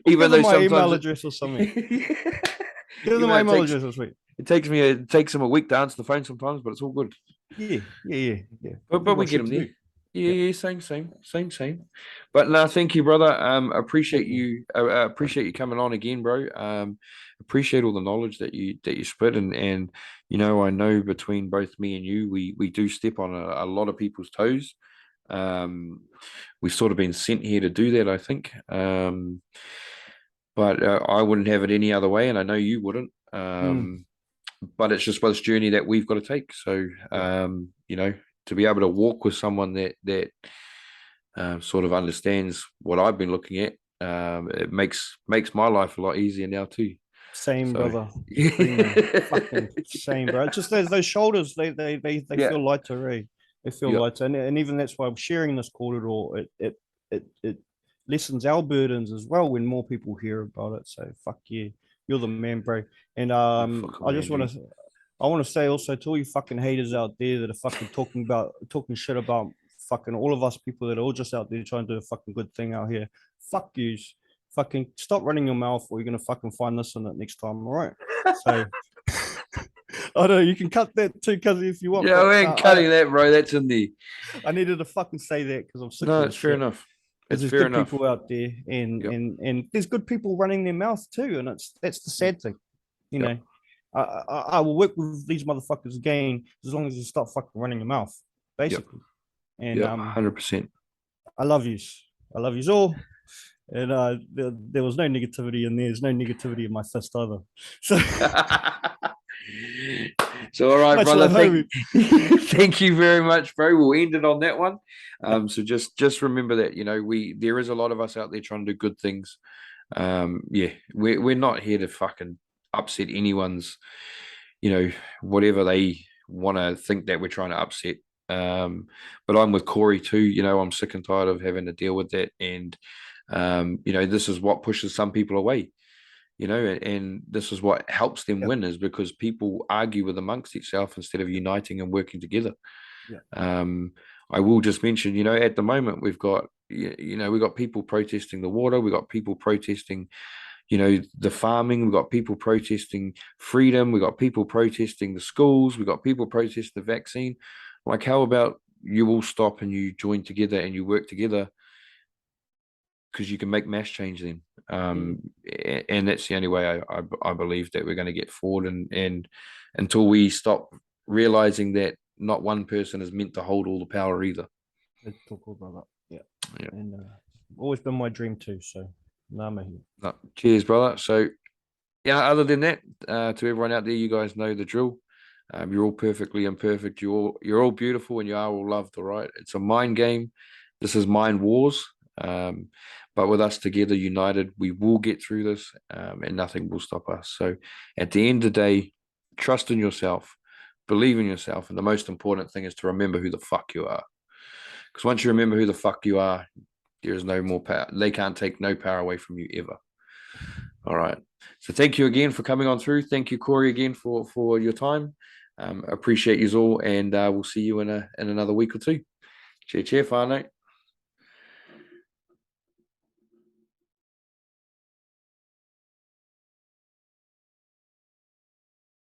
even though my sometimes email address or something. Give them my email address this week. It takes him a week to answer the phone sometimes, but it's all good. Yeah. But we get him there. Yeah, same. But no, thank you, brother. Appreciate you. Appreciate you coming on again, bro. Appreciate all the knowledge that you spit, and I know between both me and you, we do step on a lot of people's toes. We've sort of been sent here to do that, I think. But I wouldn't have it any other way, and I know you wouldn't. But it's just this journey that we've got to take. So, to be able to walk with someone that sort of understands what I've been looking at, it makes my life a lot easier now too. Same, brother. Fucking same, bro. It's just those shoulders. They feel lighter, eh? They feel lighter, and even that's why I'm sharing this corridor. It lessens our burdens as well when more people hear about it. So fuck you, you're the man, bro. And I want to say also to all you fucking haters out there that are fucking talking shit about fucking all of us people that are all just out there trying to do a fucking good thing out here. Fuck yous. Fucking stop running your mouth or you're gonna fucking find this in it next time, all right? So I know you can cut that too, Cuzzy, if you want. Yeah, we ain't cutting that, bro. That's in there. I needed to fucking say that because I'm sick No, of it's fair enough. There's fair good enough. people out there, and there's good people running their mouth too, and that's the sad thing, you know. I will work with these motherfuckers again as long as you stop fucking running your mouth, basically. And 100%. I love yous. I love yous all. And there was no negativity in there. There's no negativity in my fist either. So all right, brother. Thank you very much, bro. We'll end it on that one. So just remember that there is a lot of us out there trying to do good things. We're not here to fucking upset anyone's, whatever they want to think that we're trying to upset. But I'm with Corey too. I'm sick and tired of having to deal with that, and this is what pushes some people away. And this is what helps them win, is because people argue with amongst itself instead of uniting and working together. I will just mention, at the moment we've got, we've got people protesting the water, we've got people protesting, the farming, we've got people protesting freedom, we've got people protesting the schools, we've got people protesting the vaccine. Like, how about you all stop and you join together and you work together? Because you can make mass change then. And that's the only way I believe that we're going to get forward, and until we stop realizing that not one person is meant to hold all the power either. Let's talk about that. Yeah. And always been my dream too. So cheers, brother. So other than that, to everyone out there, you guys know the drill. You're all perfectly imperfect. You're all beautiful, and you are all loved. All right. It's a mind game. This is mind wars. But with us together, united, we will get through this, and nothing will stop us. So at the end of the day, trust in yourself, believe in yourself, and the most important thing is to remember who the fuck you are. Because once you remember who the fuck you are, there is no more power. They can't take no power away from you ever. All right. So thank you again for coming on through. Thank you, Corey, again for your time. Appreciate you all, and we'll see you in another week or two. Cheer, whānau.